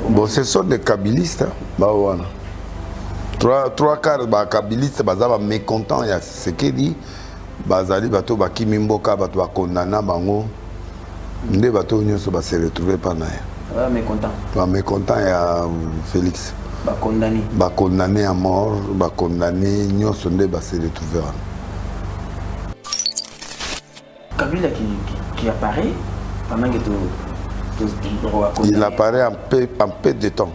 Bon, ce sont des kabylistes. Bah, voilà. Trois quarts de kabylistes, bah, mécontents. Il y a ce qui dit, Bazali, bato, baki mimboka, bato, bakondana, bango. Nde bato, nyonso, ba se retrouver par là. Mécontent. Bah, mécontent, il y a Félix. Bah, condamné. Bah, condamné à mort, bah, condamné, nyonso, nde, ba se retrouver. Kabila qui apparaît pendant que il apparaît en peu de temps.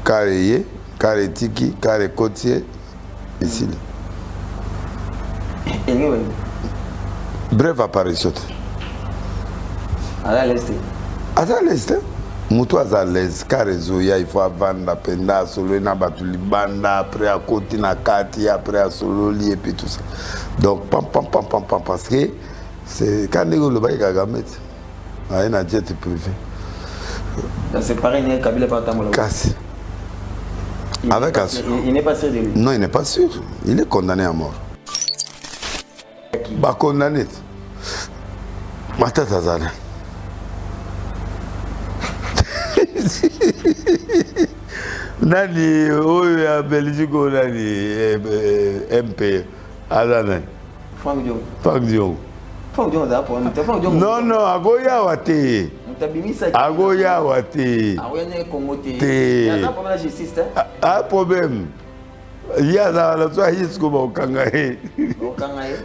Carré, carré tiki, carré côtier, ici. Bref apparition. À l'est. À l'est. Moutou à l'aise, carré zoya, il faut vendre penda, solo na batuli banda, après à côté na kati, après à solo li et puis tout ça. Donc pam parce que c'est quand le bail Kagame. Il a un jet privé. C'est pareil, il Kabila pas tant. Casse. Avec il n'est pas sûr de lui. Non, il n'est pas sûr. Il est condamné à mort. Bah condamné. Matata Zana. Nani, oya Belgique, nani, MP, Azana. Franck Dion. Franck Dion. Non, agoya wate. Agoya wate. Il y a un problème de justice. Un problème. Il y a la soie jusqu'au Bokangae.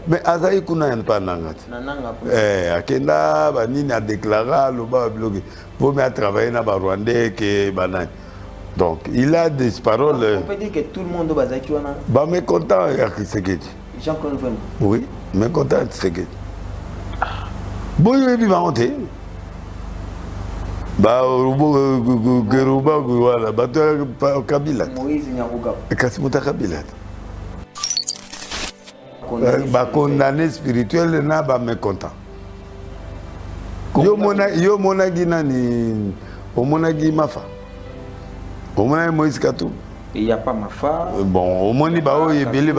Mais Azaï Kuna n'a pas nangat. Akenda, Banini a déclaré, le bas bloqué. Vous m'avez travaillé dans le Rwandais que Banane. Donc, il a des paroles. On peut dire que tout le monde va dire bah, mécontent, Yakiseketi. Jean-Claude Vraiment. Oui, mécontent, Yakiseketi. Bon, il est monté. Bah, Geruba, voilà, bah, Kabila. Moïse Nyaruga. Kasimuta Kabila. Bah, condamné spirituel, n'a pas mécontent. Yo monagi nani, o monagi mafa. O monagi Moïse Katou. Il n'y a pas Mafa. Bon, au moins, il n'y a pas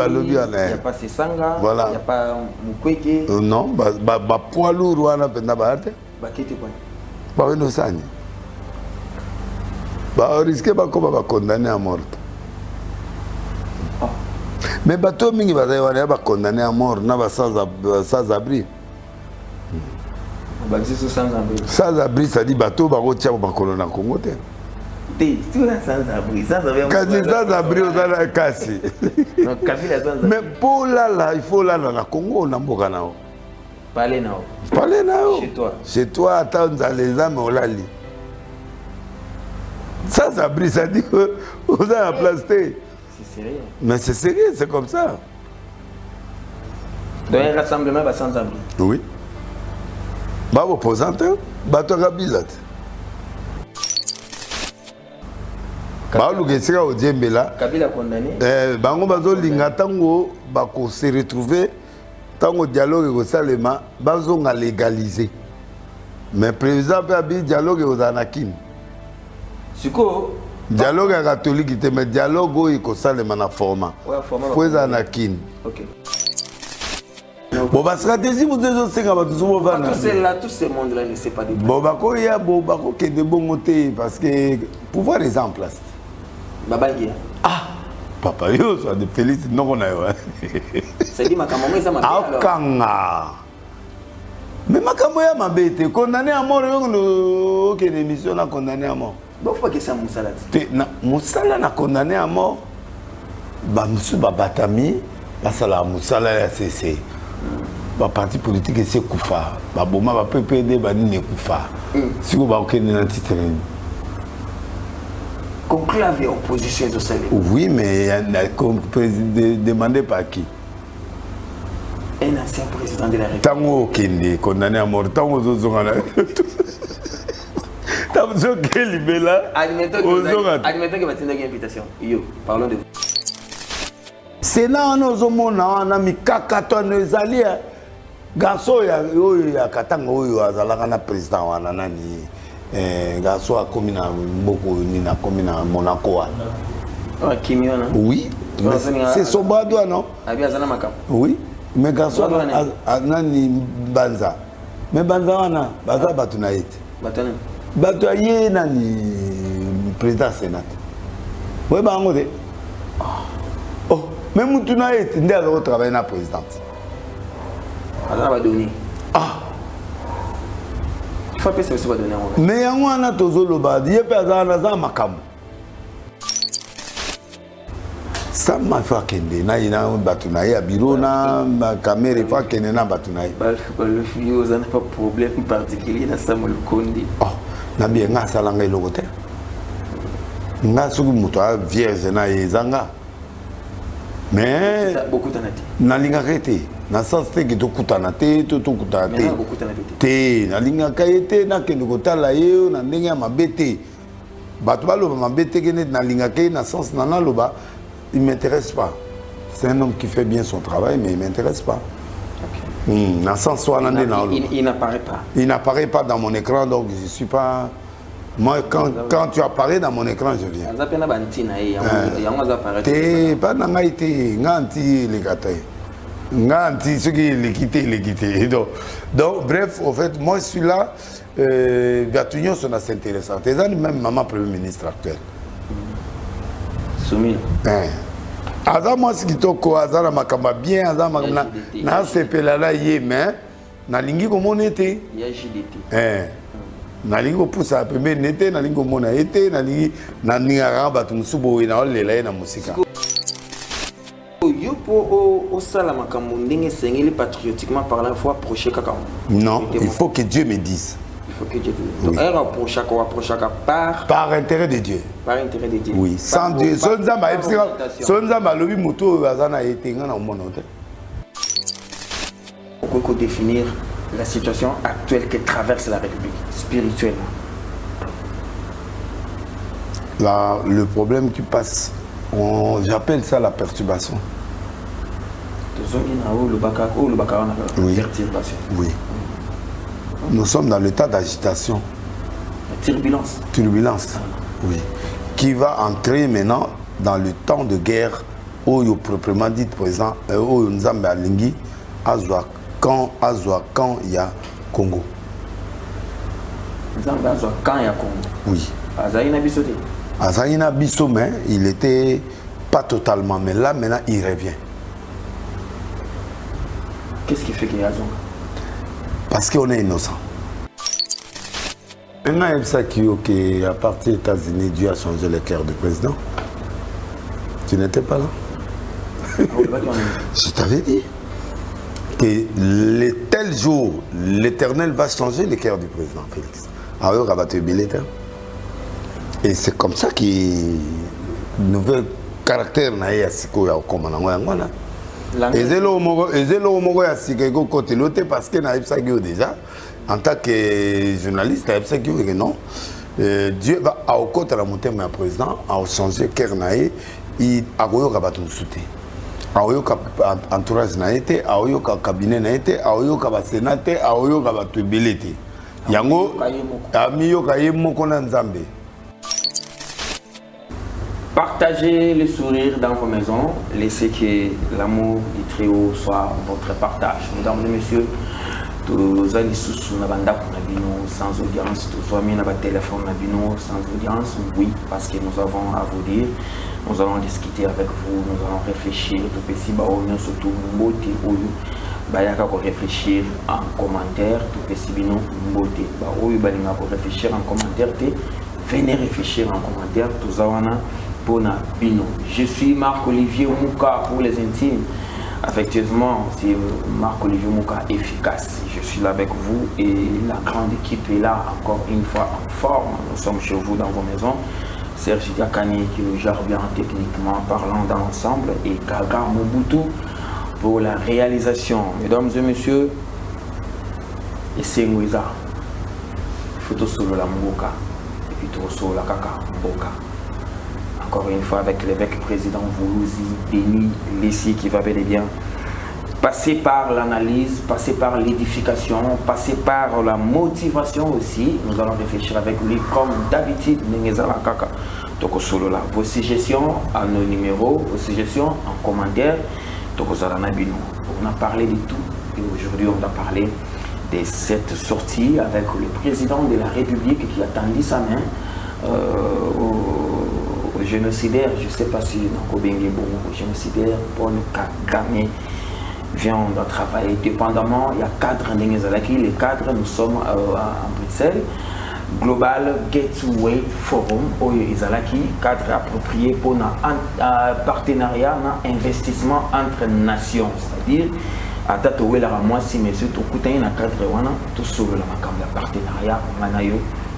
Lobby. Il n'y a pas Sessanga. Voilà. Il n'y a pas Mukwege. Non, poids lourd, on a pas de pas une osani. On risque pas comme condamné à mort. Mais bateau mingi va condamné à mort, n'a sans abri. Sans abri, ça dit bateau, va retirer ma colonne en Congo. Quasi sans abri aux ala cassé. Mais pour là, il faut là dans la Congo, on a beaucoup de Parlez now. Parlez now. Chez toi. Chez toi, attends dans les âmes, on l'a lu. Sans abri, ça dit que vous avez aplasté. C'est sérieux. Mais c'est sérieux, c'est comme ça. Dans un rassemblement, va sans abri. Oui. Bah, opposant, bah, tu as Kabila. Bah, le Gessira au Djembela. Kabila condamné. Bango bazo linga tango bako se retrouver tango dialogue au Salema bazo nga légaliser. Mais président peut habiller dialogue aux anakin. Siko dialogue catholique était mais dialogue au Salema na format. Ouais, format. Faut anakin. OK. Bon, bah, stratégie, vous devez aussi avoir tout ce monde-là ne sait pas de bon, bah, il y a beaucoup de bons motés parce que pouvoir les en place. Babangi. Ah, papa, yo, ça de Félix, non, on a eu. C'est dit, ma maman, ça m'a dit. Ah, kanga. Mais ma camoya m'a bête, condamné à mort, aucune émission n'a condamné à mort. Bon, faut pas que ça Moussala. Moussala n'a condamné à mort. Bah, monsieur Babatami, bah, ça la Moussala, c'est. Le parti politique c'est Koufa. Baboma va PPD banine Koufa. Si vous avez un titre. Conclave opposition de ça. Oui, mais demandé par qui? Un ancien président de la République. Tango Kende, condamné à mort. Tango Zozongana. Tango Kelibela. Admettons que va tenir une invitation. Yo, parlons de vous. C'est là on a mis kakato nos alliés. Garçon ya katanga oyo azalaka na président wana nani garçon a commis na beaucoup ni na commis na Monaco wana. Ah Kimiona. Oui, c'est son bras droit non? Abi azana makam. Oui, mais garçon nani Banza. Mais Banza wana baza batu na yete. Batana. Batu ye nani président Sénat. Oui, bah, on dit. Oh, même tu n'as été travailler dans la présidente. Alors, on va donner. Ah! Il faut appeler ça aussi, on va donner. Mais on a tous les bas, il y a pas de makam. Ça m'a fait qu'il y a un batunaï à bureau, na caméra, il faut qu'il y ait un batunaï. Le fio, ça n'a pas de problème particulier dans ça, le condi. Oh, na bien, on a ça langue le côté. On a ce que nous avons vierge na ezanga. Mais beaucoup d'anati. Na linga kete, na sens te que tu kutana te, tu kutana te. Mais beaucoup d'anati. Te, na linga kete, na que nous kutala yeo, na linga mabete. Batba loba mabete kene na linga kete, na sens na loba. Il ne m'intéresse pas. C'est un homme qui fait bien son travail, mais il ne m'intéresse pas. Okay. Il n'apparaît pas. Il n'apparaît pas dans mon écran, donc je ne suis pas... Moi, quand tu apparais dans mon écran, je viens. Pas dans l'Aïté, Nanti, les gâtés. Nanti, ceux qui les quittés. Donc, bref, au fait, moi, je suis là. Gatunion, c'est assez intéressant. C'est même maman Premier ministre actuel. Aza moi ce qui toko azara makamba bien azara makamba na sepela la yeme na lingi ko monete ya JDT na lingi ko poussa pembe nete na lingi ko mona ete na lingi na ninga batu musubo ina olela na musika yo po au sala makambo ndenge sengeli patriotiquement parlant faut approcher kaka. Non, il faut que Dieu me dise. Il faut que Dieu te dise. Donc, elle approche par intérêt de Dieu. Par intérêt de Dieu. Oui, sans Dieu. On peut définir la situation actuelle que traverse la République, spirituellement. Là, le problème qui passe, j'appelle ça la perturbation. Oui. Oui. Nous sommes dans l'état d'agitation. Turbulence. Turbulence, oui. Qui va entrer maintenant dans le temps de guerre où, proprement dit, président, où nous avons Alingi, quand il y a Congo. Quand il y a Congo. Oui. Azaïna Bisso, mais il était pas totalement, mais là maintenant il revient. Qu'est-ce qui fait qu'il y a Azon? Parce qu'on est innocent. Maintenant, il y a qui à partir des États-Unis, Dieu a changé le cœur du président. Tu n'étais pas là? Je t'avais dit que tel jour, l'Éternel va changer le cœur du président Félix. Et c'est comme ça qu'il nouvel caractère na ya siko ya komana ngwana. Ezelo mogo ya siko ko côté l'autre parce que na ipsa déjà en tant que journaliste na ipsa que non Dieu va au côté la montée mais président a changé cœur na et agoyo ka batu soute. Aoyo ka entourage na été, aoyo ka cabinet na été, aoyo ka ba sénateur, aoyo ka batu belete. Yango amiyo ka yemoko na Nzambe. Partagez le sourire dans vos maisons, laissez que l'amour du trio soit votre partage. Mesdames et messieurs, tous allez sous la bande sans audience, tous amis na téléphone sans audience, oui, parce que nous avons à vous dire, nous allons discuter avec vous, nous allons réfléchir, tout petit baono surtout mbote oyo, bayaka ko réfléchir en commentaire, tout petit bino mbote baoyo balinga ko réfléchir en commentaire, venez réfléchir en commentaire, tous awana Bona Bino. Je suis Marc-Olivier Mouka pour les intimes. Affectueusement, c'est Marc-Olivier Mouka efficace. Je suis là avec vous et la grande équipe est là encore une fois en forme. Nous sommes chez vous dans vos maisons. Serge Diakani qui nous gère bien techniquement parlant dans l'ensemble et Gaga Mobutu pour la réalisation. Mesdames et messieurs, et c'est Mouiza. Photo solo la Mouka et puis tout solo la Kaka Mouka. Encore une fois avec l'évêque président Voulouzi, Denis Lessi qui va bel et bien passer par l'analyse, passer par l'édification, passer par la motivation aussi. Nous allons réfléchir avec lui comme d'habitude. Vos suggestions à nos numéros, vos suggestions en commentaire. On a parlé de tout et aujourd'hui on va parler de cette sortie avec le président de la République qui a tendu sa main génocidaire, je ne sais pas si Nakobenge Bongo, génocidaire, Paul Kagame vient, on doit travailler dépendamment. Il y a 4 Ndengezalaki, les 4, nous sommes à Bruxelles. Global Gateway Forum, Oyo Izalaki, cadre approprié pour un partenariat, un investissement entre nations, c'est-à-dire à Tatowe la moi si monsieur tout coûté un cadre wana tout sur le partenariat manayo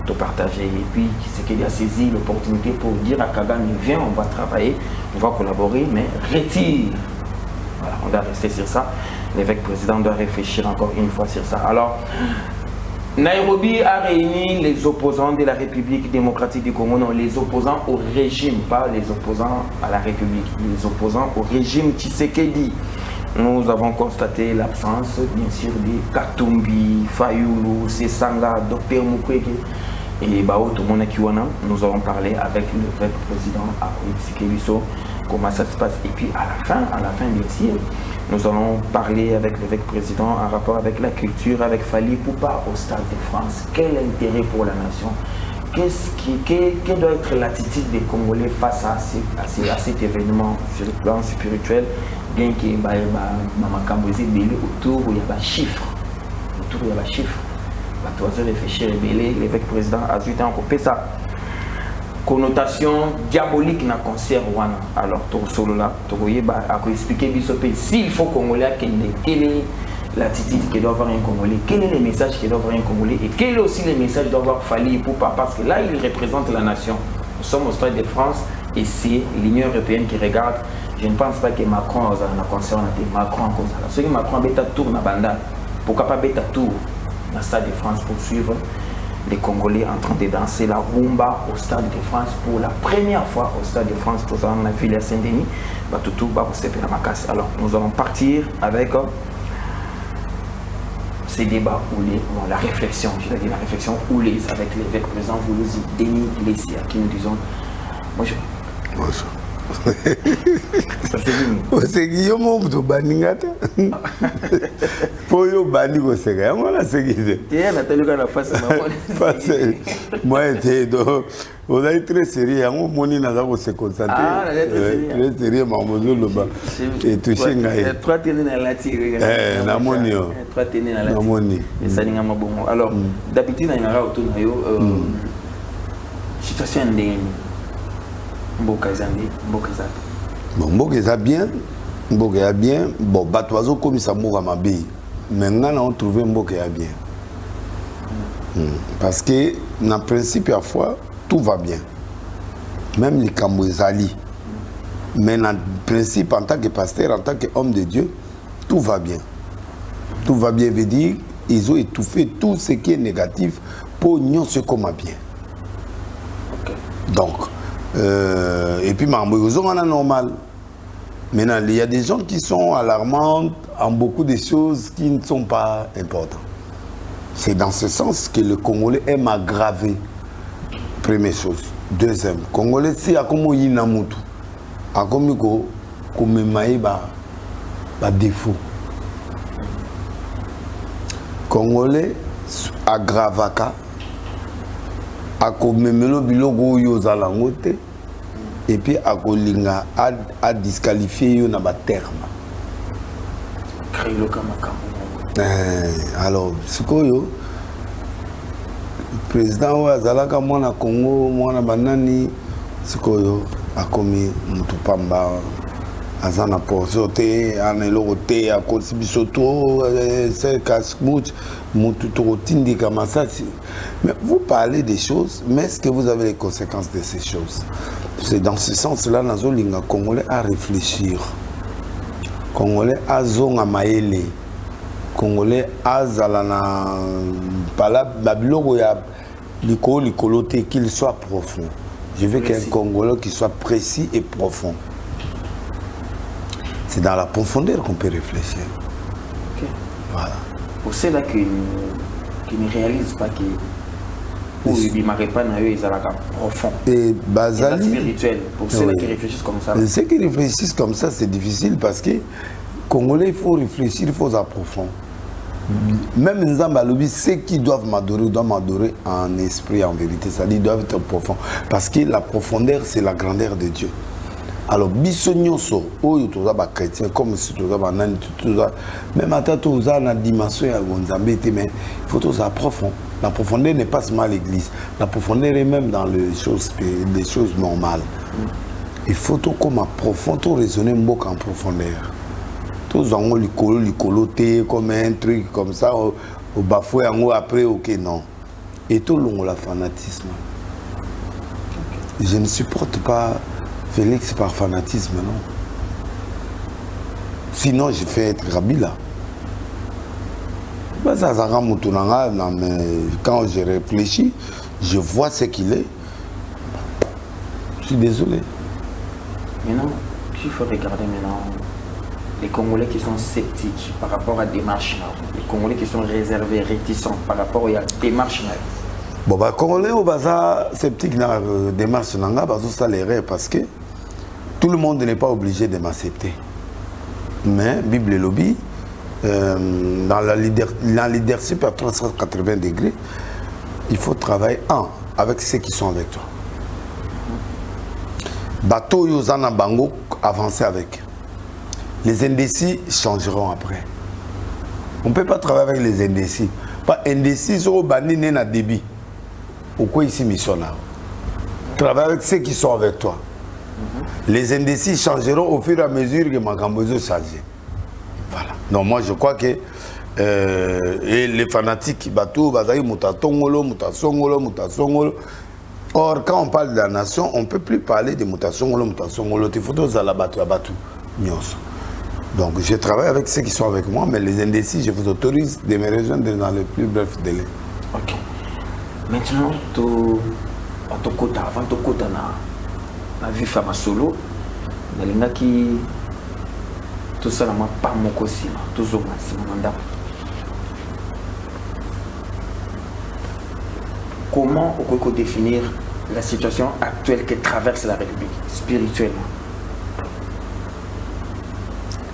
tout partager et puis ce qui a saisi l'opportunité pour dire à Kagame viens on va travailler, on va collaborer mais retire. Voilà, on doit rester sur ça. L'évêque président doit réfléchir encore une fois sur ça. Alors Nairobi a réuni les opposants de la République démocratique du Congo, non, les opposants au régime, pas les opposants à la République, les opposants au régime Tshisekedi. Nous avons constaté l'absence, bien sûr, de Katumbi, Fayulu, Sesanga, Dr Mukwege et Bao Tomona Kiwana. Nous avons parlé avec le président Tshisekedi, comment ça se passe. Et puis à la fin, bien sûr, nous allons parler avec l'évêque président en rapport avec la culture, avec Fali Poupa au Stade de France. Quel intérêt pour la nation? Quelle doit être l'attitude des Congolais face à cet événement sur le plan spirituel? Bien qu'il y ait autour où il y a des chiffres. Autour où il y a des chiffres. Tu vas réfléchir, l'évêque président a ajouté encore ça. Connotation diabolique dans le concert. Alors, tu vas expliquer s'il faut Congolais, quelle est l'attitude que doit avoir un Congolais, quel est le message que doit avoir un Congolais et quel est aussi le message doit avoir Fali Poupa, parce que là, il représente la nation. Nous sommes au Stade de France et c'est l'Union européenne qui regarde. Je ne pense pas que Macron a un concert, Macron en cause. Ce que Macron a un tour dans la bande, pourquoi pas un tour dans le Stade de France pour suivre les Congolais en train de danser la rumba au Stade de France pour la première fois au Stade de France, tout ça dans la ville à Saint-Denis. Alors nous allons partir avec ces débats ou la réflexion, je veux dire la réflexion houleuse avec l'évêque président Denis Lessia qui nous disons bonjour. Bonjour. C'est Guillaume de Baningata. Pour yo bani ko sega ngona segide. Tiens Nathalie kana face moi j'étais on a été très sérieux on moni na ko se concentrer. Ah, très sérieux mamozo loba. Et touché ngai. 3 tenés na la tire. Na moni yo. 3 tenés na la tire. Na moni. Et ça ninga mabongo. Alors d'habitude na ngara autour na yo situation ndenge. Mboka eza bien, Mboka eza bien. Bon, Batoizo comme ça moura ma bille. Maintenant, on trouve Mboka eza bien. Parce que, dans le principe, à la fois, tout va bien. Même les Kamouezali. Mais dans le principe, en tant que pasteur, en tant qu'homme de Dieu, tout va bien. Tout va bien veut dire, ils ont étouffé tout ce qui est négatif pour nous ce qu'on a bien. Donc, et puis, on a normal. Maintenant, il y a des gens qui sont alarmants en beaucoup de choses qui ne sont pas importantes. C'est dans ce sens que le Congolais aime aggraver. Première chose. Deuxième, le Congolais, c'est comme il y a un défaut. Congolais aggravaka. Akomemelo biloko yo zalangote et puis akolinga a disqualifier yo na ba terme. Alors sikoyo président wa zalaka mwana Congo mwana banani sikoyo akomi mutu pamba azana portion te aneloko te akosi bisoto c'est casse-mouche mutu tindi comme ça. Mais vous parlez des choses, mais est-ce que vous avez les conséquences de ces choses? C'est dans ce sens-là, nous avons Congolais à réfléchir. Congolais à zonga maele. Congolais à zalana pala babilo ya likolote qu'il soit profond. Je veux qu'un Congolais qui soit précis et profond. C'est dans la profondeur qu'on peut réfléchir. Okay. Voilà. Pour ceux-là qui ne réalisent pas que profond. Et Bazali, spirituel. Pour ceux qui réfléchissent comme ça. Ceux qui réfléchissent comme ça, c'est difficile parce que Congolais, il faut réfléchir, il faut approfondir. Même Nzamba Lobi, ceux qui doivent m'adorer en esprit, en vérité. C'est-à-dire, ils doivent être profonds. Parce que la profondeur, c'est la grandeur de Dieu. Alors, bisognoso, oh, tu as chrétien, comme si tu as même à ta tu as une dimension à Gonzambé, mais il faut que tu sois profond. La profondeur n'est pas seulement l'église. La profondeur est même dans les choses normales. Il faut que comme profond, tu raisonner en profondeur. Tous en licoloté comme un truc comme ça, au bafoué en haut après, ok, non. Et tout le long, le fanatisme. Je ne supporte pas Félix par fanatisme, non. Sinon, je fais être Kabila. Ben, ça rend mon tournant, mais quand je réfléchis, je vois ce qu'il est. Je suis désolé. Maintenant, il faut regarder maintenant les Congolais qui sont sceptiques par rapport à la démarche, les Congolais qui sont réservés, réticents par rapport à la démarche. Bon, bah, Congolais au bazar sceptique dans la démarche, ça l'erreur parce que tout le monde n'est pas obligé de m'accepter. Mais, Bible et lobby, dans la leadership à 380 degrés, il faut travailler avec ceux qui sont avec toi. Bateau Yozana Bango, avancer avec. Les indécis changeront après. On ne peut pas travailler avec les indécis. Pas indécis, sur Bani n'a débit. Pourquoi ici mission là? Travaille avec ceux qui sont avec toi. Les indécis changeront au fur et à mesure que ma cambozo change. Voilà. Donc moi je crois que et les fanatiques, Batou, Bazaï, Moutatongolo. Or quand on parle de la nation, on ne peut plus parler de Moutatongolo. Il faut tous aller à Batou. Donc je travaille avec ceux qui sont avec moi, mais les indécis, je vous autorise de me rejoindre dans le plus bref délai. Ok. Maintenant, avant de côté la vie femme solo, tout ça n'a pas mon cosima, tout ça c'est mon mandat. Comment on peut définir la situation actuelle que traverse la République spirituellement?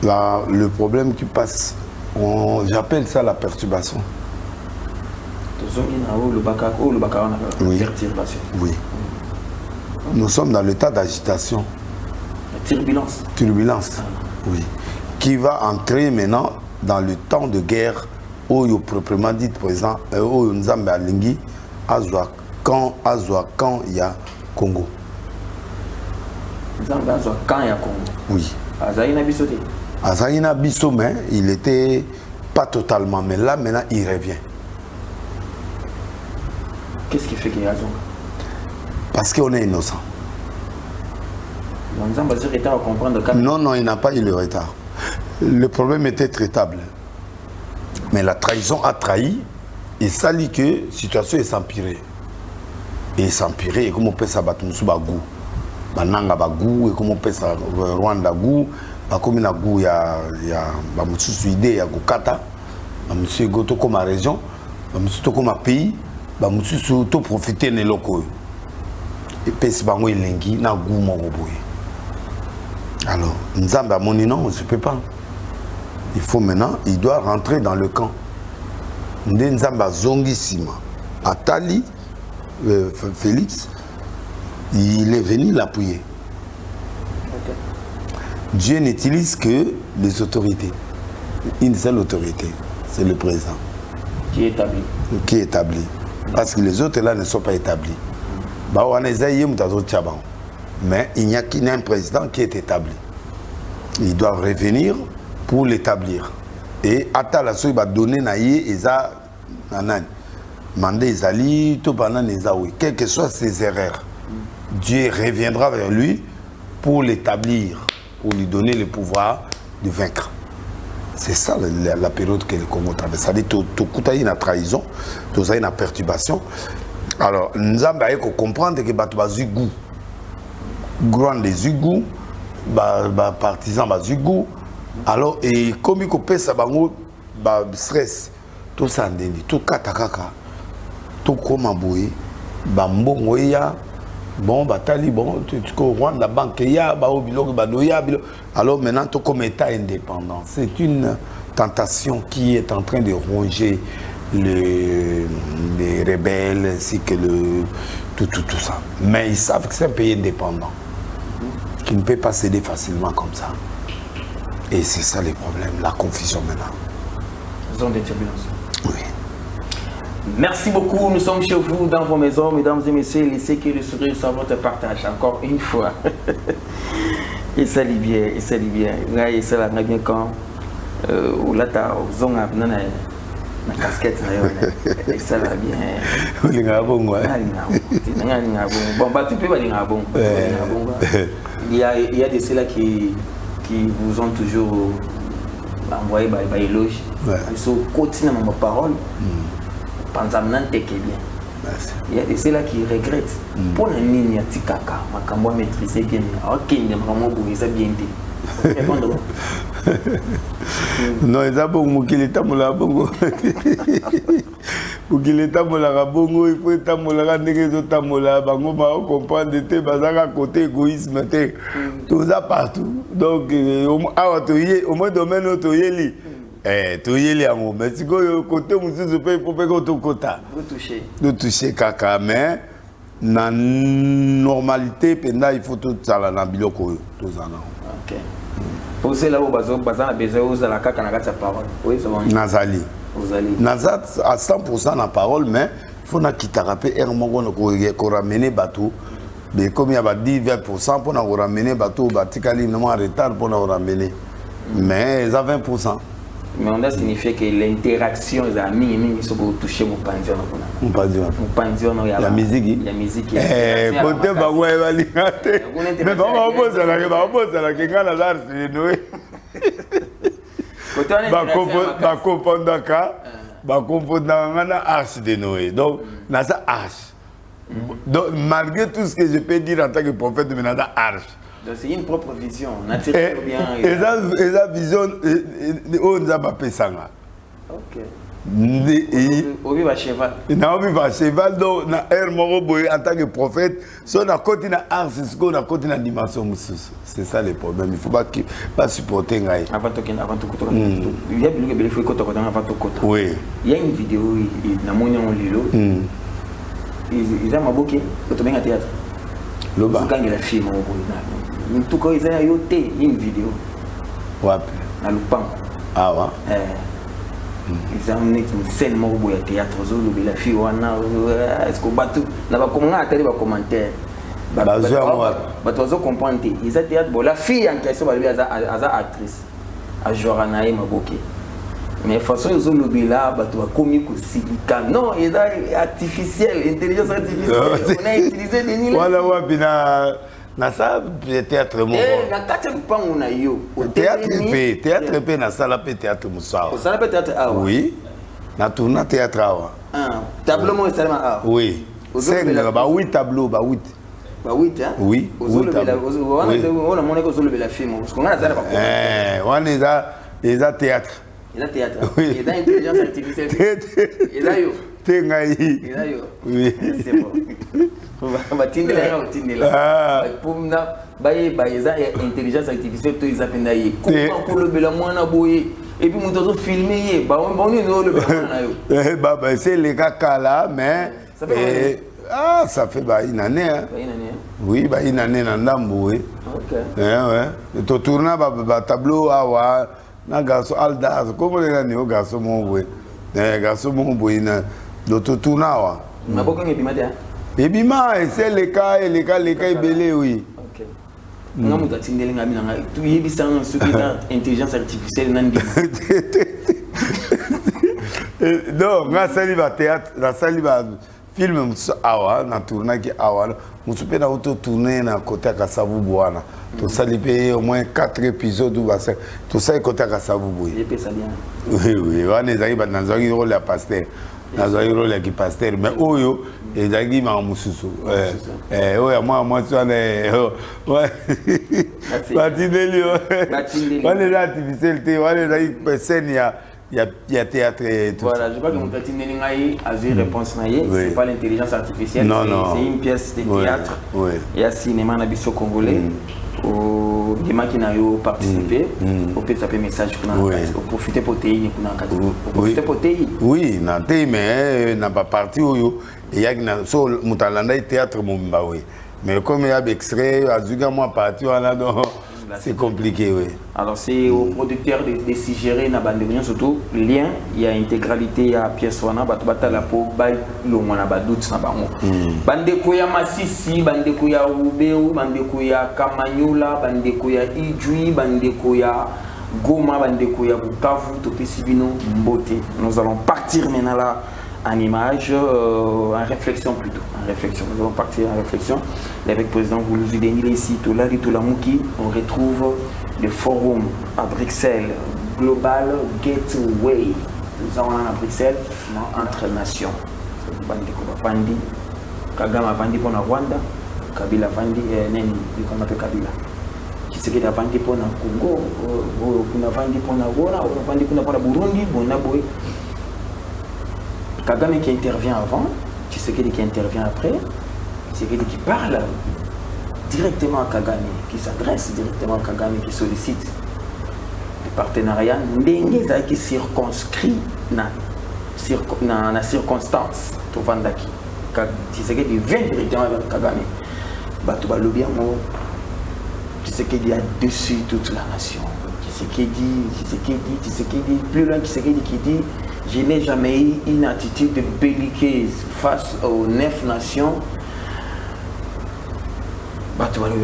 Là, le problème qui passe, j'appelle ça la perturbation. Oui. Oui. Nous sommes dans l'état d'agitation. Turbulence. Turbulence, oui. Qui va entrer maintenant dans le temps de guerre où, proprement dit, présent, où Nzambe Alingi, quand il y a Congo. Nzambe Azwa quand il y a Congo. Oui. Azaïna Bissoté. Azaïna Bisso, mais il n'était pas totalement, mais là maintenant il revient. Qu'est-ce qui fait qu'il y a Azonga? Parce qu'on est innocent. Non, il n'a pas eu le retard. Le problème était traitable. Mais la trahison a trahi et ça dit que la situation est s'empirer. Et s'empirer, et comme on peut s'abattre sur Bagou. Bananga Bagou, et comme on peut s'abattre Rwanda Gou, comme na Gou, il y a Bamoutsu idée, il y a Gukata, Bamoutsu Goto comme ma région, Bamoutsu comme ma pays, Bamoutsu tout profiter des locaux. Et puis c'est Bango Elengi, na Gou Mongoboy. Alors, Nzamba Moni, non, je ne peux pas. Il faut maintenant, il doit rentrer dans le camp. Nzamba Zongissima, Atali, Félix, il est venu l'appuyer. Okay. Dieu n'utilise que les autorités. Une seule autorité, c'est le président. Qui est établi. Qui est établi. Parce que les autres là ne sont pas établis. Mais il n'y a qu'un président qui est établi. Ils doivent revenir pour l'établir. Et Atalasso va donner naïe Eza Nanan. Mandé Ezali, tout pendant Ezaoui. Quelles que soient ses erreurs, Dieu reviendra vers lui pour l'établir, pour lui donner le pouvoir de vaincre. C'est ça la période que le Congo traverse. C'est-à-dire que tout a une trahison, tout a une perturbation. Alors, nous avons comprendre que Batouba Zugou, grand des Zugou, partisans de Zugou, alors, et comme il y a ça, stress, tout ça, tout katakaka, tout comme un boué, bambon, bon, batali, bon, tu rends la banque, alors maintenant, tout comme État indépendant. C'est une tentation qui est en train de ronger les rebelles ainsi que tout ça. Mais ils savent que c'est un pays indépendant qui ne peut pas céder facilement comme ça. Et c'est ça le problème, la confusion maintenant. Zone de turbulence. Oui. Merci beaucoup, nous sommes chez vous dans vos maisons, mesdames et messieurs, laissez que le sourire soit votre partage, encore une fois. Et ça lit bien, et ça lit bien. Et ça l'a bien quand ou là t'as zonga na casquette na ça va bien. Bon bah tu peux aller à bon. Il y a des ceux-là qui vous ont toujours envoyé par éloge. Ils sont continuent ma parole. Pensant que bien. Il y a des ceux-là qui regrettent. Pour la ligne, il y a des caca. Ma cambo maîtriser bien. Ok, il y a vraiment beaucoup ça bien. Non, ils ont bon qu'il est amola bongo. Pour qu'il est amola bongo, il faut être amola négatif amola. Bango ma comprendre de te bazar à côté égoïsme te. Tout ça partout. Donc au moins domaine autoyeli. Toyeli amour. Mais si go côté monsieur se paye pour payer ton quota. Vous toucher caca mais na normalité pendant il faut tout ça là biloko tout ça là. OK. Pour cela où bazar besoin aux la caca na sa parole. Oui, c'est bon. Nazali. Nazat à 100% la parole mais faut na kitarape ermongo ko ramener bateau. Mais comme il y a 10-20% pour na ramener bateau batikali non en retard pour na ramener. Mais ils ont 20%. Mais on a signifié que l'interaction des amis, ils sont pour toucher mon pandion. Mon pandion, la musique. La musique. Côté Bagou et Valigate. Mais on oppose à la Kenga Lazare, c'est Noé. Ba confondaka, ba confondaka na arche de Noé. Donc, na sa arche. Donc, malgré tout ce que je peux dire en tant que prophète, mais na sa arche. Donc c'est une propre vision, naturelle ou bien. Et la vision, on n'a pas fait ça. Ok. On vit à cheval. On vit à cheval, donc on a en tant que prophète, si on a continué à art, c'est ce qu'on a continué à dimension. C'est ça le problème. Il ne faut pas supporter. Avant tout, il y a des gens qui ont oui. Il y a une vidéo, il y a un lilo. Ils ont un théâtre. Le bas. La film, en tout cas, ils ont une vidéo. Ouais. Dans le pan. Ah ouais. Ils ont amené une scène au théâtre. La fille, est-ce qu'on bat tout? Là, comment on a des commentaires? Ils ont compris. Ils ont théâtre. La fille en question, elle est actrice. À Joranna Maboké. Mais de toute façon, ils ont le là, ils ont commis aussi. Non, ils ont artificiel, intelligence artificielle. On a utilisé des niveaux. Voilà, na ça théâtre mon. Na théâtre pas on a eu. Théâtre pe na sala pe théâtre musawa. Sala pe théâtre ah. Oui. Na tourna théâtre ah. Tableau moi seulement ah. Oui. C'est ba 8 tableaux, ba 8. Ba 8 hein? Oui. On a monné que sur le film. Parce qu'on a ça pas. On est là, les théâtre. Il a théâtre. Il a intelligence artificielle. Il a eu. Il a eu. Oui. C'est bon. On va tindre là. Pour na baye ça intelligence artificielle to ils appellent naïe. Comment pour le bela mwana boye et puis nous devons filmer ba on nous le bela yo. Bah c'est les caca là mais ça fait bah une année hein. Oui, bah une année dans ndambo oui. OK. Ouais. To tourna ba tableau awa na garçon Aldas comment les nani garçon mon boy. Garçon mon boy na to tourna wa. Na boko ngi bimate hein. Et bima, c'est les cas belé, oui. Ok. Non, mais tu as une intelligence artificielle. Non, on a sali va théâtre, on a sali va film, awa, na tourné qui awa, on se peut na auto tourner na côté à Kasavu Boana. Tout ça, il paye au moins 4 épisodes ou tout ça est côté à Kasavu Boy. Il paye ça bien. Oui, on est arrivé dans un rôle à pasteur. Dans un rôle qui pasteur, mais oyo et dagi ma mususu oya moi tu ouais batineli on est artificiel te on est personne ya il y a théâtre et tout. Voilà, je crois que mon petit Nélingaï a vu réponse naïe. C'est pas l'intelligence artificielle, c'est une pièce de théâtre. Il y a cinéma nabiso congolais. Au Dima qui n'a eu participé, au peut taper message pour profiter pour TI. Oui, mais n'a pas parti où il y a so mutalanda théâtre mumbawe. Mais comme il y a extrait, azuga moi parti c'est compliqué, oui. Alors c'est au producteur de suggérer na bande surtout lien, il y a intégralité, il y a pièce wana batata la po bay lo mona ba doute na bango. Bande ko ya Masisi, bande ko ya Ubeu, bande ko ya Kamanyola, bande ko ya Ijui, bande ko ya Goma, bande ko ya Bukavu, to pesibino mbote. Nous allons partir maintenant là en image, en réflexion plutôt. En réflexion. Nous allons partir en réflexion. Avec le président Goulouzi Denil ici, Tolari Tolamouki, on retrouve le forum à Bruxelles, Global Gateway. Nous avons à Bruxelles, entre nations. Bandi, Kagame Bandi pour la Rwanda, Kabila Bandi, Neni, comme on appelle Kabila. Qui c'est qui a Bandi pour la Congo, qui a Bandi pour la Rwanda, Bandi pour la Burundi, Bonaboy. Kagame qui intervient avant, Tshisekedi qui intervient après, Tshisekedi qui parle directement à Kagame, qui s'adresse directement à Kagame, qui sollicite des partenariats, ndenge qui circonscrit na circonstance to vandaki. Tshisekedi vient directement avec Kagame. Batuba Lobiamo, Tshisekedi a dessus toute la nation. Tshisekedi, plus loin Tshisekedi qui dit: je n'ai jamais eu une attitude belliqueuse face aux 9 nations. Maintenant, il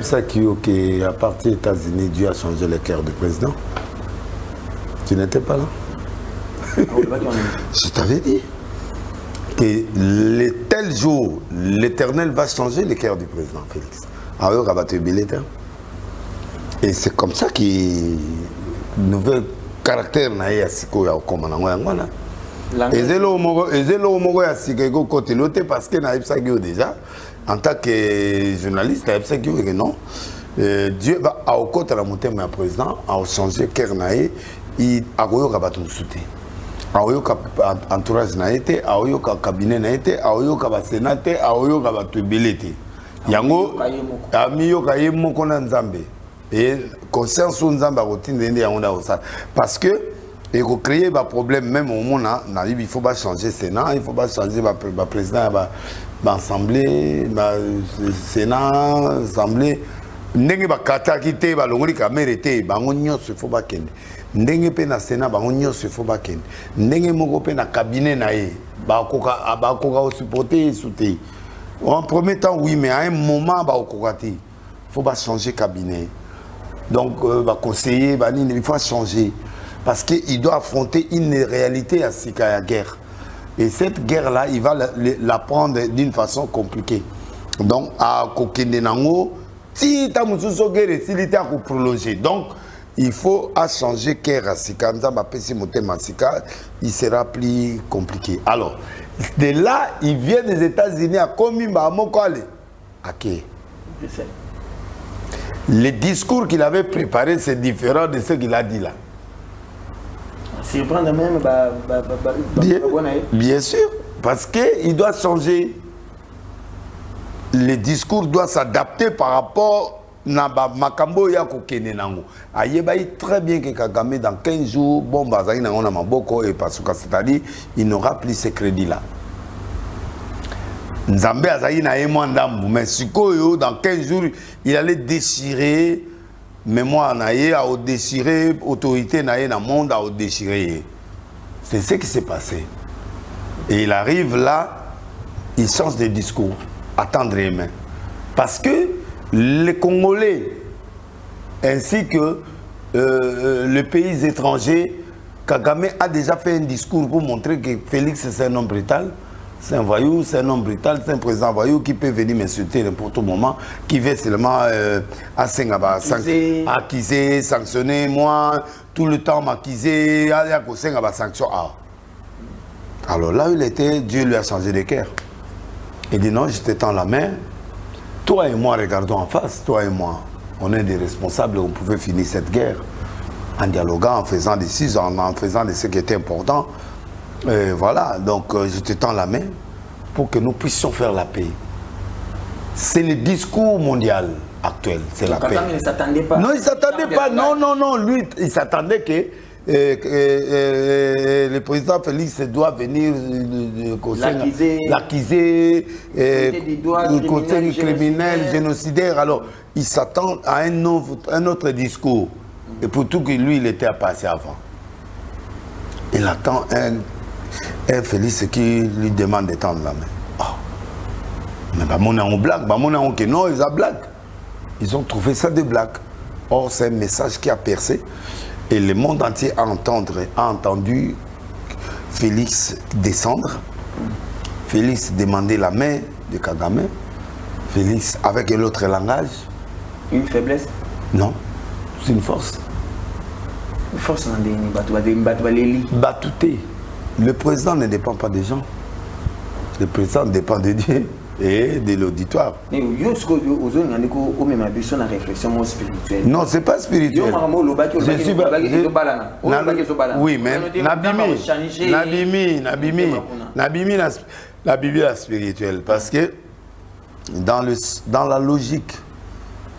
y a qu'à partir des États-Unis, Dieu a changé le cœur du président. Tu n'étais pas là. Je t'avais dit que tel jour, l'Éternel va changer le cœur du président Félix. Alors, il va te billet. Et c'est comme ça qu'il nouvel caractère na ya siko ya komana ngwana. Ezelo mogo ya siko côté l'autre parce que na ipsa déjà en tant que journaliste na ipsa que non. Dieu va au côté la montée mais président a changé cœur na et agoyo ka batu souté. Aoyo ka entourage na été, aoyo ka cabinet na été, aoyo ka sénateur, aoyo ka batu bilité. Yango amiyo ka yemo kona nzambe. Et conscience ou nzamba routine parce que il faut créer des problèmes même au monde il faut pas changer Sénat, il faut pas changer le président l'Assemblée, Sénat, Assemblée. Ndenge ba kata kité ba longoli ka mérité ba ngonyo se faut ba kende. Ndenge pe na Sénat ba ngonyo se faut ba kende. Ndenge moko pe na cabinet na ye ba koka supporter soutenir. En premier temps oui mais à un moment ba kokati. Faut pas changer cabinet. Donc, conseiller, il faut changer. Parce qu'il doit affronter une réalité à la guerre. Et cette guerre-là, il va la prendre d'une façon compliquée. Donc, à Kokendenango, si tu as guerre, pour prolonger. Donc, il faut changer guerre à Sika. Il sera plus compliqué. Alors, de là, il vient des États-Unis à Komimba, à Mokale. À qui? Le discours qu'il avait préparé, c'est différent de ce qu'il a dit là. Même, bien sûr, parce qu'il doit changer. Le discours doit s'adapter par rapport à Makambo Yako Kenenango. Ayebaï très bien que Kagame dans 15 jours, bon, et parce que c'est-à-dire, il n'aura plus ce crédit-là. Nzambe azayi na emandambu mais sikoyo dans 15 jours il allait déchirer mémoire na ye a déchirer autorité na ye na monde a déchirer. C'est ce qui s'est passé. Et il arrive là, il change de discours, attendre les mains. Parce que les Congolais ainsi que les pays étrangers, Kagame a déjà fait un discours pour montrer que Félix c'est un homme brutal. C'est un voyou, c'est un homme brutal, c'est un président voyou qui peut venir m'insulter n'importe moment, qui veut seulement accuser, sanctionner, moi, tout le temps m'accuser, sanction. Alors là où il était, Dieu lui a changé de cœur. Il dit non, je te tends la main, toi et moi regardons en face, toi et moi. on est des responsables, on pouvait finir cette guerre en dialoguant, en faisant des cises, en faisant de ce qui était important. Voilà, donc je te tends la main pour que nous puissions faire la paix. C'est le discours mondial actuel, c'est la paix. Il ne s'attendait pas. Non, il ne s'attendait pas. Non, lui, il s'attendait que le président Félix doit venir l'accuser, côté criminel, génocidaire. Alors, il s'attend à un autre discours. Et pour tout que lui, il était à passer avant. Il attend un Félix qui lui demande de tendre la main. Oh. Mais bah, mon on blague, bah, mon non, ils ont blague. Ils ont trouvé ça des blagues. Or, c'est un message qui a percé. Et le monde entier a entendu Félix descendre. Félix demander la main de Kagame. Félix avec un autre langage. Une faiblesse? Non, c'est une force. Une force dans les Batouté. Le président ne dépend pas des gens. Le président dépend de Dieu et de l'auditoire. Non, c'est pas spirituel. Oui, mais Nabimi la Bible est spirituelle. Parce que dans la logique,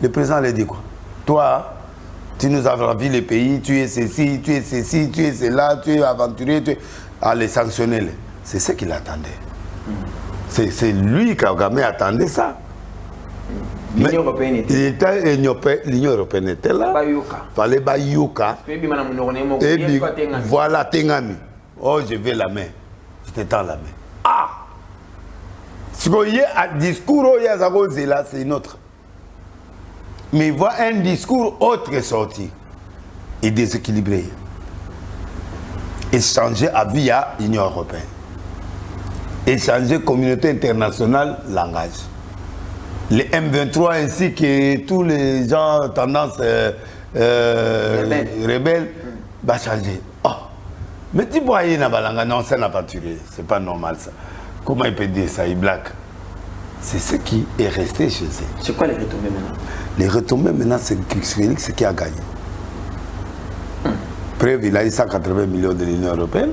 le président a dit quoi? Toi, tu nous as ravi le pays, tu es ceci, tu es ceci, tu es cela, tu es aventurier, tu es... à les sanctionner. C'est ce qu'il attendait. C'est lui qui attendait ça. L'Union européenne était là. Il fallait Bayuka. Et voilà, Tengami. Oh, je vais la main. Je t'étends la main. Ah! Ce qu'il y a un discours, c'est une autre. Mais il voit un discours autre sorti et déséquilibré. Échanger via l'Union européenne. Échanger communauté internationale, langage. Les M23 ainsi que tous les gens tendance rebelles va changer. Oh. Mais tu vois, non, c'est un aventurier. C'est pas normal ça. Comment il peut dire ça? Il blague. C'est ce qui est resté chez eux. C'est quoi les retombées maintenant? Les retombées maintenant, c'est Félix qui a gagné. Preuve, il a eu 180 millions de l'Union européenne.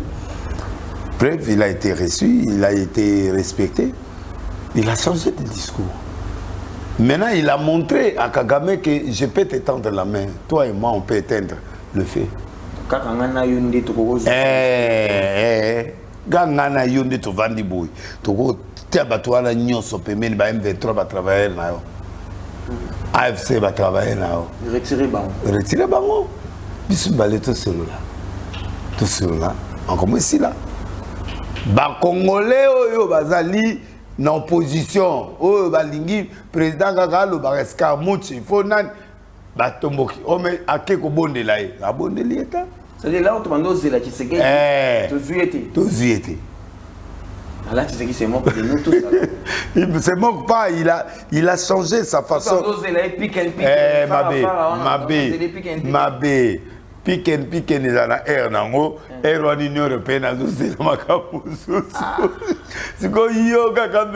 Preuve, il a été reçu, il a été respecté. Il a changé de discours. Maintenant, il a montré à Kagame que je peux t'étendre la main. Toi et moi, on peut éteindre le feu. Gangana yonde to vandi boy. Toko tia batwana nyonso pemeni ba M23 va travailler na yo. AFC va travailler na yo. Retirer bango. Retirer bango. Bisu balé tout celui-là. Tout celui-là. Encore moi ici là. Ba Congolais oyo bazali na opposition. Oyo balingi président Kagalo ba escarmouche. Il faut nan ba tomboki. O me akeko bondela ye. La bondeli eta. C'est là où tu m'as dit que tu sais que tu étais. Là, tu sais qu'il se moque de nous tous. Il ne se moque pas, il a changé sa façon. Mabé. Piquen, ils ont la air nango. Air en Union européenne, c'est ma capuche. C'est quoi, yo, Kagame,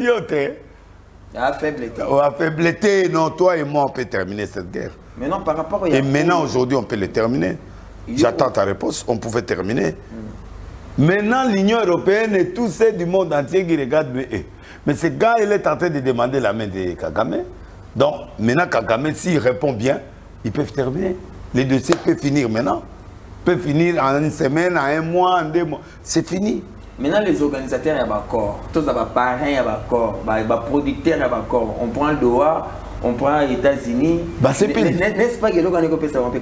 yo, te. Affaiblité. Non, toi et moi, on peut terminer cette guerre. Maintenant, par rapport et maintenant, aujourd'hui, on peut le terminer. J'attends ta réponse, on pouvait terminer. Maintenant, l'Union européenne et tous ceux du monde entier qui regardent, mais ce gars, il est en train de demander la main de Kagame. Donc, maintenant, Kagame, s'il répond bien, ils peuvent terminer. Les dossiers peuvent finir maintenant. Peuvent finir en une semaine, en un mois, en 2 mois. C'est fini. Maintenant, les organisateurs, il y a d'accord. Tous les parents, il y a d'accord. Les producteurs, il y a d'accord. On prend le droit. On prend les États-Unis. N'est-ce pas que l'on a fait ça? On peut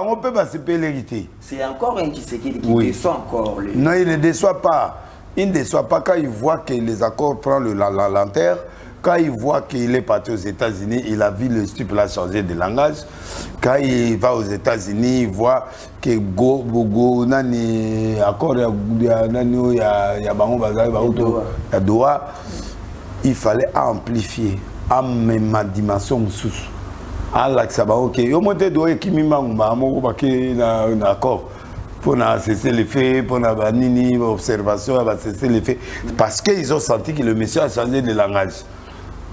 on peut pas se péléguer. C'est encore un qui déçoit encore. Non, il ne déçoit pas. Il ne déçoit pas quand il voit que les accords prennent la lenteur. Quand il voit qu'il est parti aux États-Unis, il a vu le style a changé de langage. Quand il va aux États-Unis, il voit que il fallait amplifier à ma dimension sous. À l'accord. pour cesser les faits, pour nini, observation, cesser les faits. Parce qu'ils ont senti que le monsieur a changé de langage.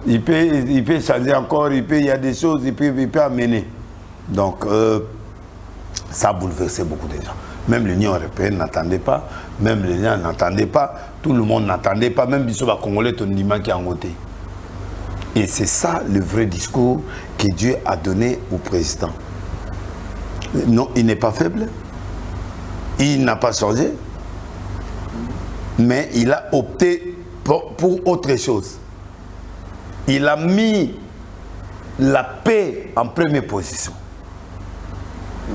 Il peut changer encore, il y a des choses, il peut amener. Donc, ça a bouleversé beaucoup de gens. Même l'Union européenne n'attendait pas, même les gens n'attendaient pas, tout le monde n'attendait pas, même les Congolais, tout le monde qui a voté. Et c'est ça le vrai discours que Dieu a donné au président. Non, il n'est pas faible, il n'a pas changé, mais il a opté pour autre chose. Il a mis la paix en première position.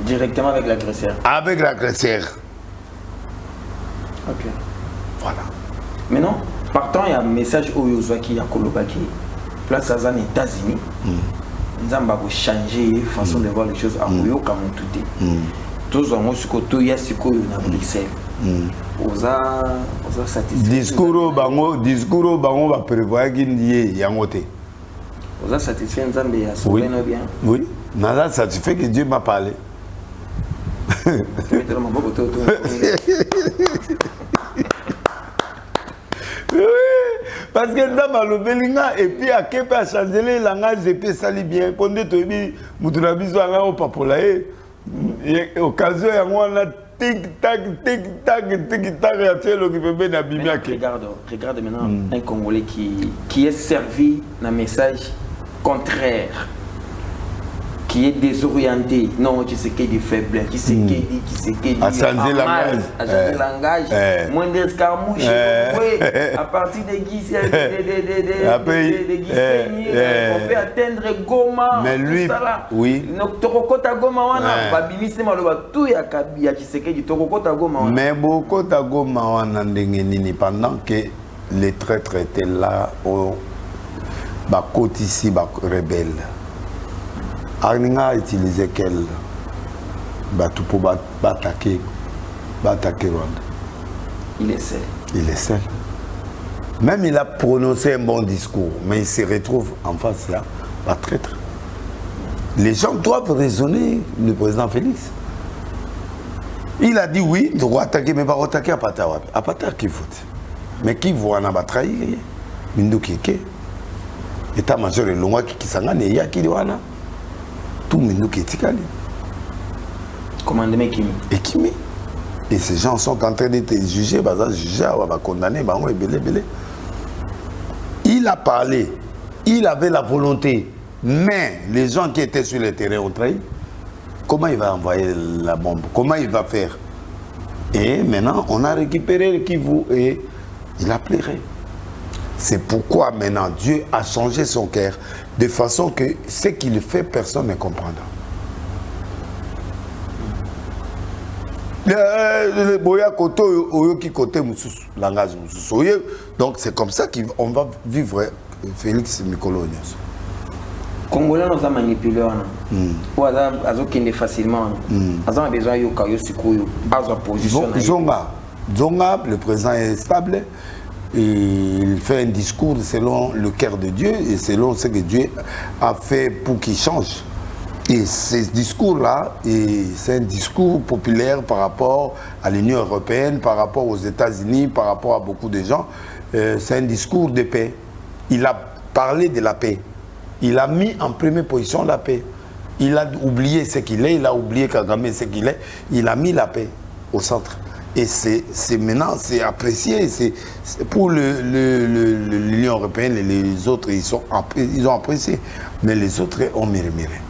Directement avec l'agresseur. Avec l'agresseur. Ok. Voilà. Maintenant, partant, il y a un message au Yozaki à Kolobaki. Place à les États-Unis. Nous avons changé la façon de voir les choses à Oyo Kamoutouté. Tous en haut, ce que tu as, ce que tu as à Bruxelles. Osa satisfait. Discours au bango va prévoir qu'il y a un côté. Osa satisfait, nous avons bien. Oui. Nada satisfait que Dieu m'a parlé. Oui, parce que dans le Belinga et puis à Kepe a changé le langage et puis ça lit bien. Pendant que tu as mis au papolae, occasion et on a tic-tac, regarde maintenant un Congolais qui est servi d'un message contraire. Qui est désorienté, non, tu sais qu'il est faible, qui sait qu'il est à changer langage, à changer langage, moins d'escarmouches, à partir des guises, on peut atteindre Goma, mais lui, oui, mais beaucoup de Goma pendant que les traîtres étaient là, au côté ici, rebelle. Arninga a utilisé quel bateau pour attaquer Rwanda. Il est seul. Il est seul. Même il a prononcé un bon discours, mais il se retrouve en face là, pas traître. Les gens doivent raisonner le président Félix. Il a dit oui, il doit attaquer, mais pas attaquer à Pata. À Pata qui faut. Mais qui voit en a trahi, Mindo Keke. État-major et Longwa qui s'engage, il y a qui doit. Tout le monde qui est ticali. Commandement Kimi. Et Kimi. Et ces gens sont en train d'être jugés, on va condamner, il a parlé, il avait la volonté, mais les gens qui étaient sur le terrain ont trahi. Comment il va envoyer la bombe? Comment il va faire? Et maintenant, on a récupéré le Kivu et il a pleuré. C'est pourquoi maintenant Dieu a changé son cœur de façon que ce qu'il fait, personne ne comprendra. Donc c'est comme ça qu'on va vivre Félix Mikolo. Congolais nous a manipulé. Pour qu'ils facilement. Ils ont besoin de Zonga, le président est stable. Il fait un discours selon le cœur de Dieu et selon ce que Dieu a fait pour qu'il change. Et ce discours-là, c'est un discours populaire par rapport à l'Union européenne, par rapport aux États-Unis, par rapport à beaucoup de gens. C'est un discours de paix. Il a parlé de la paix. Il a mis en première position la paix. Il a oublié ce qu'il est, il a oublié Kagame ce qu'il est. Il a mis la paix au centre. Et c'est maintenant, c'est apprécié. C'est pour l'Union européenne et les autres, ils ont apprécié. Mais les autres ont murmuré.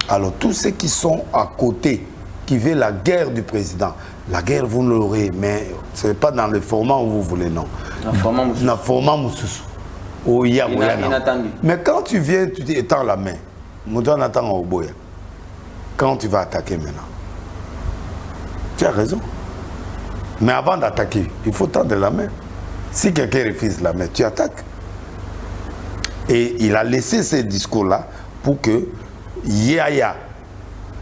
Alors tous ceux qui sont à côté, qui veulent la guerre du président, la guerre vous l'aurez, mais ce n'est pas dans le format où vous voulez, non. Dans le format Moussous. Mais quand tu viens, tu étends la main. Quand tu vas attaquer maintenant, tu as raison. Mais avant d'attaquer, il faut tendre la main. Si quelqu'un refuse la main, tu attaques. Et il a laissé ce discours-là pour que Yaya.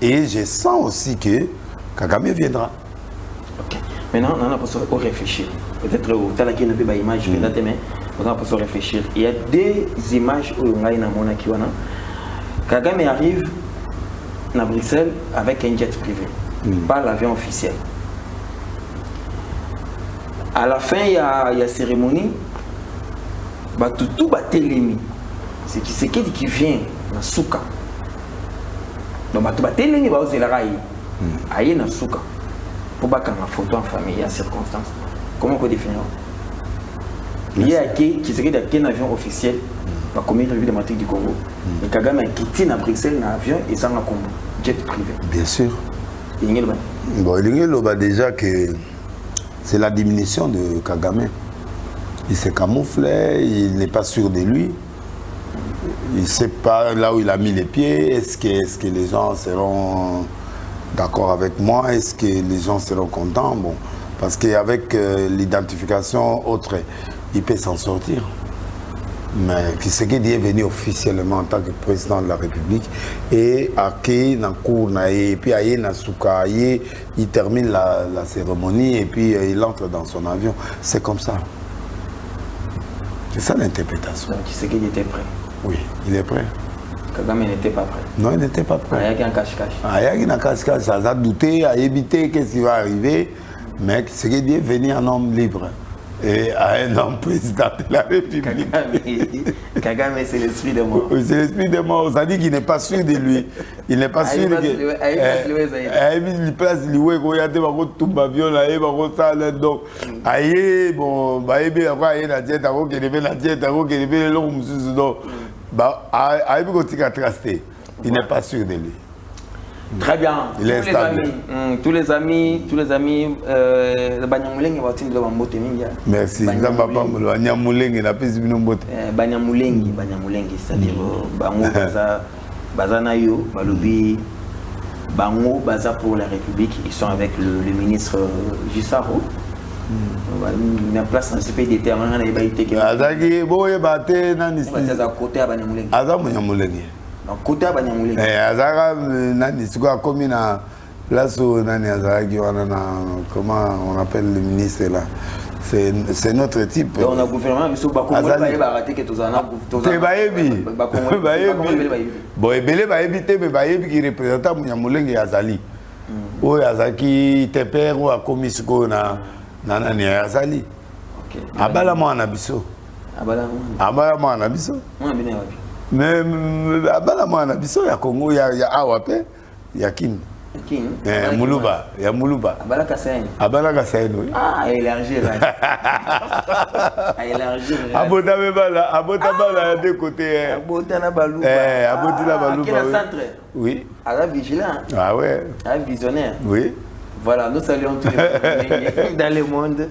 Et je sens aussi que Kagame viendra. Ok. Maintenant, on a besoin de réfléchir. Peut-être au tel qu'il n'y a pas d'image, mais on a besoin de réfléchir. Il y a des images où on a une amona qui Kagame arrive à Bruxelles avec un jet privé, pas l'avion officiel. À la fin, il y a cérémonie. Tout Télémi. C'est qui vient dans Souka. Donc, tout Télémi va oser la raille. Aïe dans Souka. Pour pas qu'on a photo en famille, il y a circonstances. Comment on peut définir? Il y a un avion officiel pour commettre la vie démocratique du Congo. Et Kagame a quitté dans Bruxelles un avion et ça a Congo. Jet privé. Bien sûr. Bon, il y a déjà que c'est la diminution de Kagame. Il s'est camouflé, il n'est pas sûr de lui. Il ne sait pas là où il a mis les pieds. Est-ce que les gens seront d'accord avec moi? Est-ce que les gens seront contents? Bon, parce qu'avec l'identification autre, il peut s'en sortir. Mais Tshisekedi est venu officiellement en tant que président de la République et il termine la cérémonie et puis il entre dans son avion. C'est comme ça. C'est ça l'interprétation. Tshisekedi était prêt. Oui, il est prêt. Kagame n'était pas prêt. Non, il n'était pas prêt. Il y a un cache-cache. Il y a un cache-cache. Ça a douté, à éviter qu'est-ce qui va arriver. Mais Tshisekedi est venu un homme libre. Et à un homme président de la République. Kagame, c'est l'esprit de mort. C'est l'esprit de mort. Ça dit qu'il n'est pas sûr de lui. Il n'est pas sûr que. Il place lui, il y a des tout avion là, il va donc. Aïe, bon, bah, il y a la tête, il n'est pas sûr de lui. Très bien. Tous les amis, merci. C'est-à-dire Bazanayo, Balobi, Bango, Baza pour la République, ils sont avec le ministre Gisaro. Il y a place dans ce pays d'été. Côté à Banyamuleng. Comment on appelle le ministre là? C'est notre type. On a gouvernement, mais sur Bakongo, il va rater que tout ça. C'est Bayebi. Bon, Ebele Bayebi, mais Bayebi qui représente Banyamuleng et Azali. Ou Azaki, Teper ou Akomisiko na Nani Azali. Abala mo anabiso. Abala mo anabiso. Mais abala mwana biso ya Congo ya awape ya kin Muluba ya Muluba abala kasaino ah élargir abota bala de côté abota na baluba abota na baluba oui ala vigilant ah ouais un visionnaire oui. Voilà, nous saluons tous les dans le monde.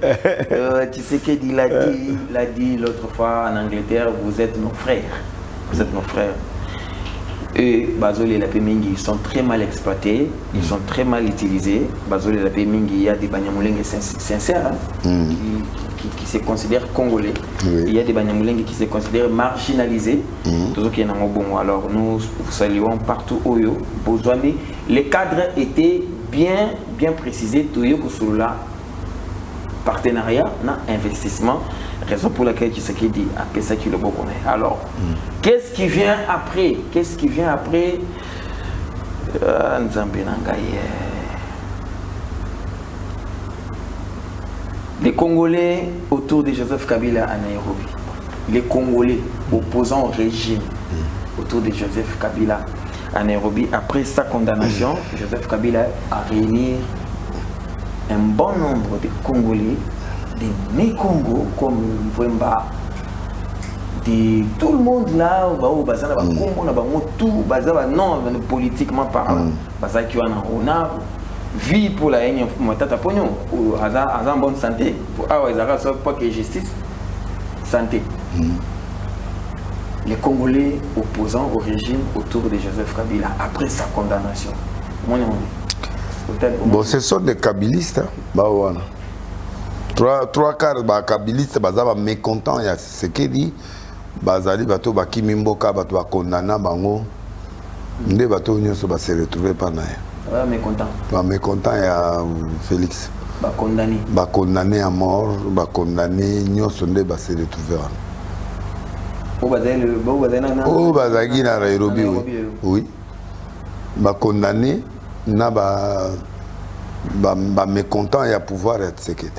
Tshisekedi l'a dit l'autre fois en Angleterre, vous êtes nos frères. Vous êtes nos frères. Et Bazoli et la Pemingi, ils sont très mal exploités, ils sont très mal utilisés. Bazoli et la Pemingi, il y a des Banyamulenge sincères qui se considèrent congolais. Oui. Il y a des Banyamulenge qui se considèrent marginalisés. Alors nous saluons partout Oyo, Bozwami. Les cadres étaient bien précisés. Toyo Kousoula, partenariat, investissement. Raison pour laquelle Tshisekedi a fait ça qu'il le connaît. Alors, qu'est-ce qui vient après? Qu'est-ce qui vient après? Les Congolais autour de Joseph Kabila à Nairobi. Les Congolais opposants au régime autour de Joseph Kabila à Nairobi. Après sa condamnation, Joseph Kabila a réuni un bon nombre de Congolais, des Congo comme Vwemba, de tout le monde là, non, politiquement parlant, on a vie pour la haine, ou en bonne santé, pour pas que justice, santé. Les Congolais opposants au régime autour de Joseph Kabila après sa condamnation. Bon, ce sont des kabilistes. Trois quarts de kabilistes sont mécontents. Il y a ce qui dit Bazali bato bakimi mboka bato bakondana bango nde bato nyonso ba se retrouver pana ya mécontent. Ba mécontent ya Félix. Condamné à mort, condamné nyonso nde ba se retrouver wana. Oh bazaki na Nairobi oui. Ba condamné na ba mécontent ya pouvoir ya Tshisekedi.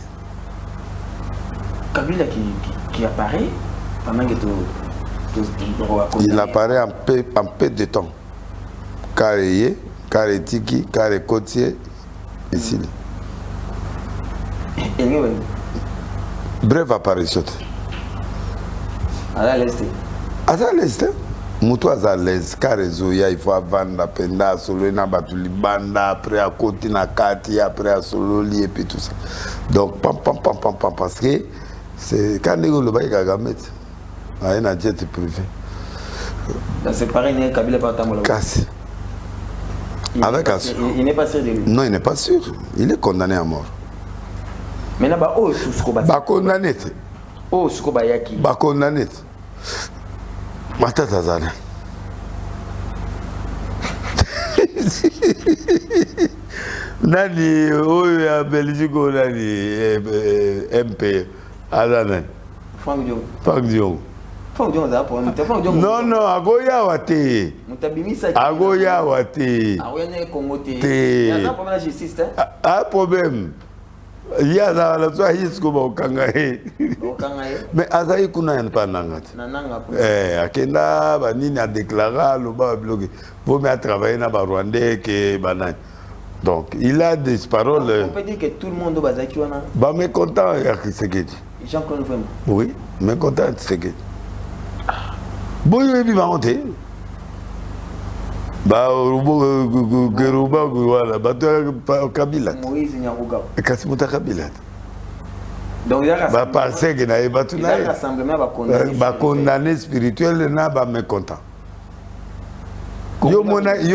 Kabila qui apparaît pendant que il apparaît en peu de temps. Carré, carré tiki, carré côtier, ici. Bref apparition. À l'est. À l'est. Moutou à l'aise, carré zoya, il faut vendre penda, solo na batuli banda, après à côté na kati, après à solo li et puis tout ça. Donc pam parce que c'est quand le bail Kagame. Ah, il a jet privé. C'est pareil, Kabila pas ta mola. Casse. Avec Assur. Il n'est pas sûr de lui. Non, il n'est pas sûr. Il est condamné à mort. Mais là, bah, oh, sous ce qu'on va. Bah, condamné. Oh, ce qu'on va y qui. Bah, condamné. Matata Zana. Nani, oh, ya Belgique, nani, MP, Azana. Franck Dion. Franck Dion. Non, non, Agoya Wate. Agoya Wate. Un problème. Il y a la soirée au Kangaé. Mais Azaï Kuna pas nangat. Akenda, Banini a déclaré, le bas bloqué. Pour me travailler dans le Rwandais que Banan. Donc, il a des paroles. On peut dire que tout le monde va dire bah, mais content, il y a qui se guette. Jean-Claude Vraiment. Oui, mais content, c'est que. Bon, il y a monté. Bah, Gerouba, voilà, bah, Kabila. Moïse Nyaruga. Kassimouta Kabila. Donc, il y a bah, parce que n'a pas tout là. Il y a un rassemblement bah, condamné spirituel, n'a pas mécontent. Yo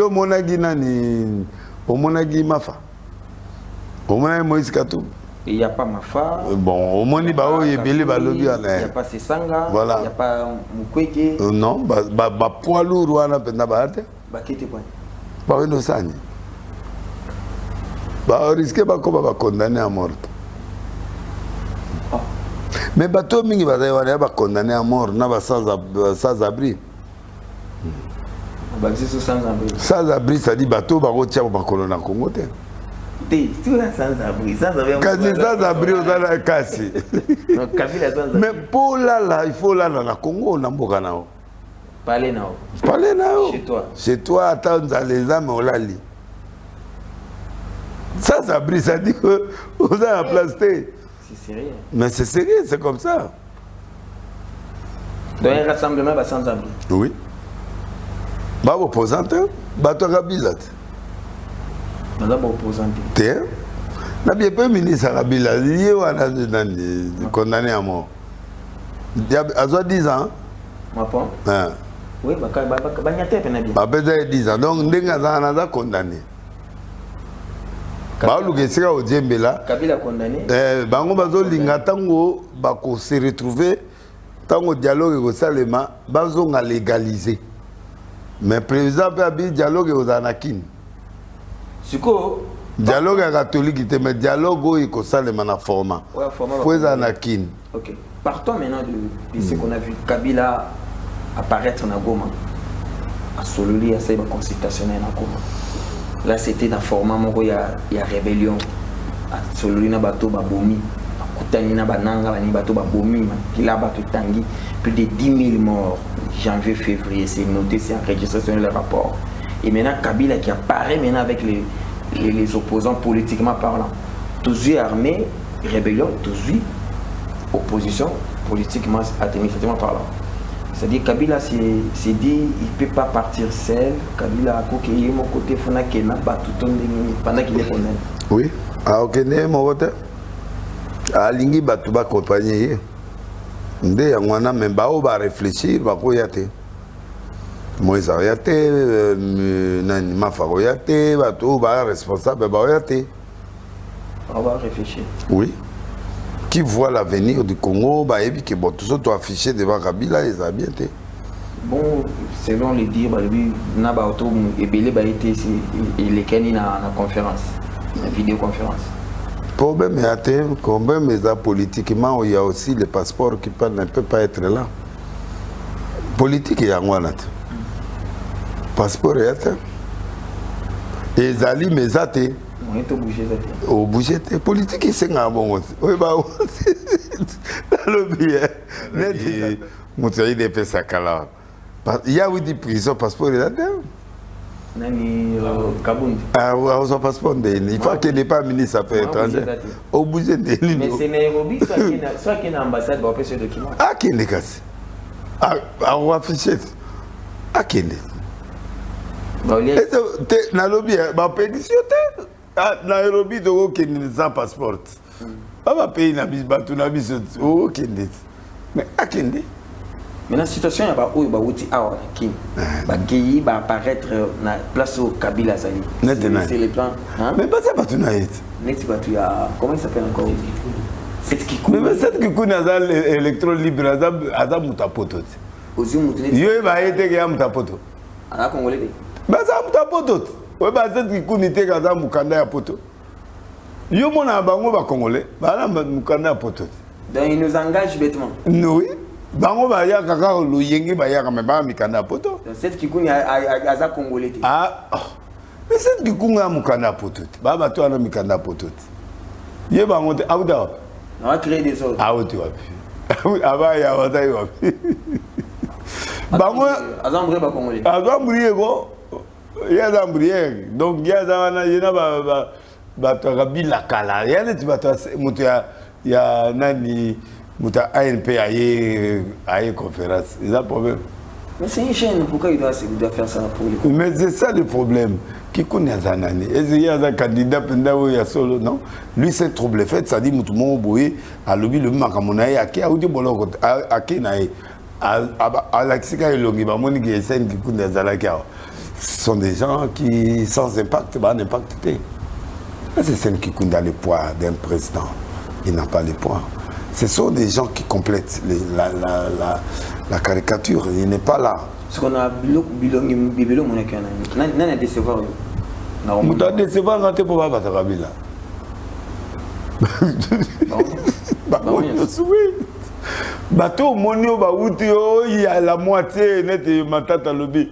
mona ginani, au monagi mafa. Au mona Moïse Katou. Il n'y a pas Mafa. Bon, au moins, il n'y a pas Sesanga. Voilà. Il n'y a pas Mukwege. Non, poids lourd, on a pas de bah, innocent. Bah, on risque pas qu'on va condamner à mort. Mais bateau mingi va condamner à mort, n'a pas sans abri. Sans abri, ça dit bateau, va retirer au colonne à Congo. Sans abri, on a la casse. Mais pour là, il faut là dans la Congo, on a un Parlez now. Chez toi. Chez toi, attends, les âmes, on l'a lit. Sans abri, ça dit que vous avez la place. C'est sérieux. Mais c'est sérieux, c'est comme ça. Dans un rassemblement, sans abri. Oui. Bah, opposante, bah, tu as Kabila. Madame opposante. Tiens. N'a bien pas ministre Kabila. Il y a condamné à mort. Il y a 10 ans. Hein? Oui, bah, peut-être 10 ans. Donc, on a condamné. Bah, au Djembela. Kabila condamné. Bango bazo linga tango bako se retrouver tango dialogue au Salema bazo nga légaliser. Mais président peut habiller dialogue aux anakin. Siko dialogue catholique était mais dialogue au Salema na format. Faut anakin. OK. Partons maintenant de ce qu'on a vu Kabila apparaître dans Goma. À Sololi à cette consultationnelle dans Goma. Là c'était dans format il y a rébellion. À Sololi na bateau babomi. Kutani na bananga bani bateau babomi. Kila bateau tangi plus de 10 000 morts janvier février, c'est noté, c'est enregistré sur le rapport. Et maintenant Kabila qui apparaît maintenant avec les opposants politiquement parlant. Tous armés, rébellion, tous opposition politiquement administrativement parlant. C'est-à-dire Kabila s'est dit il ne peut pas partir seul. Kabila a coquillé mon côté Fonakena pendant qu'il est condamné. Oui, à Okene, mon vote. À Lingi Batouba compagnie. Ndé yangwana même va réfléchir, va koyate. Moïse Ayate, Nani Mafa Oyate, Batou va responsable, va Oyate. On va réfléchir. Oui. Qui voit l'avenir du Congo, bah et puis que bon tout ça doit afficher devant Kabila les a bien été. Bon, selon les dires, bah lui n'a pas auto et belé bah été il est kenny na conférence, la vidéoconférence. Problème est problème est politiquement il y a aussi les passeports qui ne peuvent pas être là. Politique il y a un passeport est atteint. Et Zali mais athée. On est obligé au budget politique c'est un bon oui bah Il y a eu des prisons, passeport et là-dedans. Ah, on passeport. Il faut qu'il n'ait pas ministre affaires étrangères. Au bout de mais c'est Nairobi, soit qu'il y a une ambassade, on peut ce document. Ah, qu'il est cassé. Ah, on va afficher. Ah, qu'il est. Nairobi, ma pétition, Nairobi, tu as sans passeport. Pas payer na bis batu na bis au Kende. Mais à Kende. Mais la situation il y a pas où il va outi awa qui va apparaître na place au Kabila Zali. C'est les plans. Mais pas ça pas tout naït. Net batu ya comment il s'appelle encore? C'est qui coule. Mais c'est qui coule nazal électron libre azam mutapoto. Ozi mutune. Yo ba été que mutapoto. Ala congolais. Ba za mutapoto. Ouais ba c'est qui coule nité azam mukanda ya poto. Yo mona bango ba congolais ba mukanda poto. Donc il nous engage bêtement. Oui. Bango ba ya kaka lo yengi ba ya kama ba mikanda poto. Donc c'est qui kuni aza congolais. Ah. Mais c'est qui kunga mukanda poto. Ba ba to ana mikanda poto. Ye bango te auda. On va créer des autres. Ah oui tu vois. Aba ya wata yo. Bango azambre ba congolais. Azambre go. Ya azambre. Donc ya zana yena ba bato kabila kala yale tibato mutu ya nani mutu ANP aye conférence c'est un problème. Mais c'est une chaîne, pourquoi il doit faire ça pour lui? Mais c'est ça le problème qui connaît Zanani et il y a un candidat pendant ya solo non lui c'est trouble fait ça dit mutu mo boye a lobi le makamona ya ki a udi boloko a ki na a laxika elongi ba moni ki scène qui connaît Zalaki ce sont des gens qui sans impact ba n'impact. C'est celle qui compte dans le poids d'un président. Il n'a pas le poids. Ce sont des gens qui complètent la caricature. Il n'est pas là. Ce qu'on a bilong mon écran. N'a décevoir. N'a décevoir quand tu peux pas battre Kabila. Bateau monio baoutio il y a la moitié net matata lobby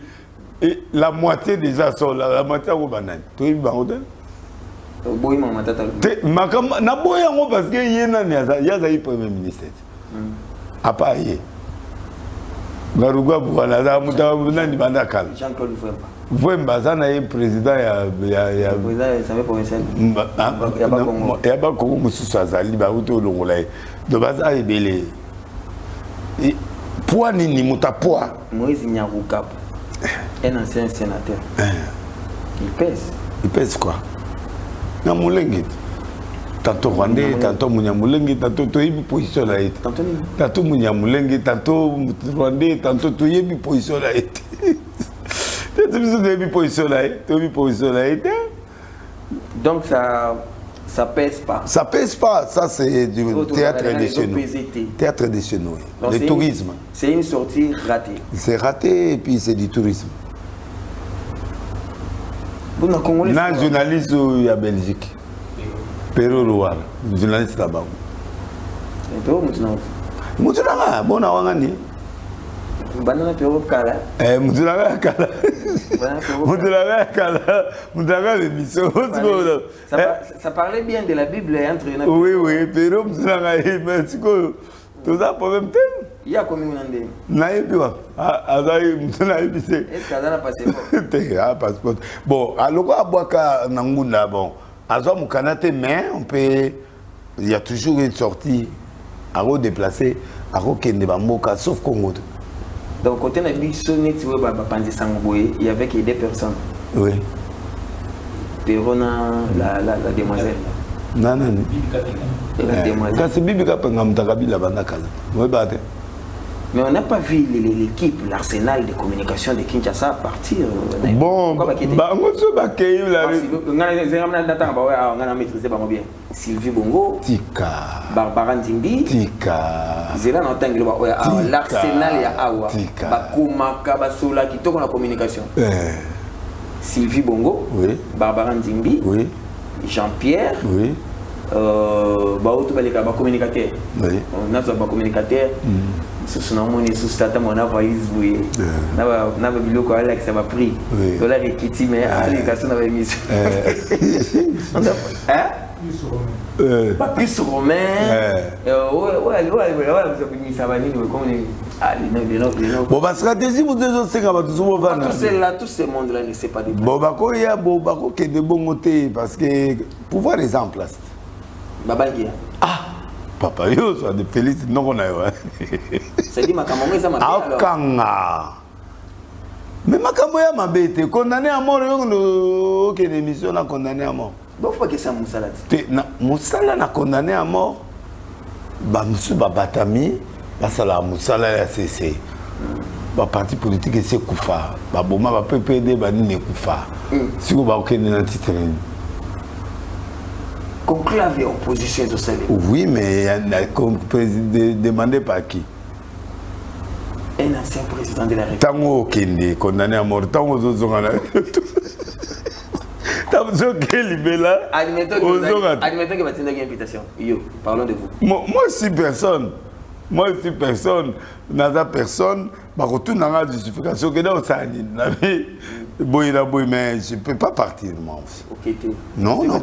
et la moitié déjà sont là la moitié au banane. Tu es baoudel. Boy mama tata. Na boya ngo parce que yena yaza yi premier ministre. Apa ye. Garugwa bwana za muta nani bandakala. Jean-Claude Vwemba. Vwemba sana ye président ya président ça veut pas un ya ba Kongo mususu azali ba uto longola. Do baza ebele. Et poids nini muta poids. Moïse Nyarukapu. Un ancien sénateur. Il pèse. Il pèse quoi? Tantôt Rwandais, tantôt Mouniamoulengi, tantôt Toyebi position là. Tantôt Mouniamoulengi, tantôt Rwandais, tantôt Toyebi position là. Toyebi position là. Toyebi position là. Donc ça pèse pas. Ça pèse pas. Ça c'est du théâtre de chez nous. Théâtre de chez nous. Le tourisme. C'est une sortie ratée. C'est raté et puis c'est du tourisme. Un journaliste à Belgique. Pero Rouar, journaliste là-bas. Pero Moutinanga. Moutinanga, bon à Wangani. Banana Pero Kala. Moutinanga Kala. Moutinanga Kala. Moutinanga l'émission. Ça parlait bien de la Bible entre eux. Oui, Pero Moutinanga, mais tu connais, tout ça problème thème. Il y a combien d'années? Naïbi wa. Azaï Moutinanga c'est. Est-ce qu'il y a un passeport? T'es un passeport. Bon, alors quoi Boaka Nangunda bon. Azwa Moukanate, mais on peut. Il y a toujours une sortie à redéplacer, à Rokende Bamboka, sauf Congo. Donc, côté de la il y avait des personnes. Oui. Perona, la demoiselle. Non. La demoiselle. Quand c'est Bibi Kapanga Mutakabi, la Bandakala. Oui, bate. Mais on n'a pas vu l'équipe, l'arsenal de communication de Kinshasa partir. Bon, Sylvie Bongo, Tika, Barbara Ndimbi, Tika, l'arsenal ya Awa, Bakumaka, Basola, qui tourne la communication. Sylvie Bongo, oui. Barbara Ndimbi, oui. Jean-Pierre, oui. Communicateur. Oui. On a un communicateur. Ce nom est sous stade, on a voyé jouer. On a vu le Alex, ça m'a pris. Dollar et Kitty, mais les garçons avaient mis. Hein? Papus Romain. Bon, ma stratégie, vous devez aussi tous ces mondes-là ne sait pas de bon, il y a de bons côtés parce que pouvoir est en place. Ah, papa, yo, ça de Félix, non, on a eu. C'est dit, ma caméra, ça m'a fait. Mais ma caméra m'a bête, condamné à mort, aucune émission n'a condamné à mort. Pourquoi que c'est Moussala? Moussala n'a condamné à mort. Monsieur Babatami, Basala Moussala, c'est le parti politique, c'est Koufa. Baboma, va PPD, Banine Koufa. Si vous avez un titre. Conclave et opposition de celle. Oui, mais demandé par qui? Un ancien président de la République. Tango Kende, condamné à mort. Tango Zozongana. Admettons que vous avez une invitation. Yo, parlons de vous. Moi, je suis personne. Moi, je suis personne. Naza personne. Par contre, dans la justification que dans ça, mais je ne peux pas partir. Non, non,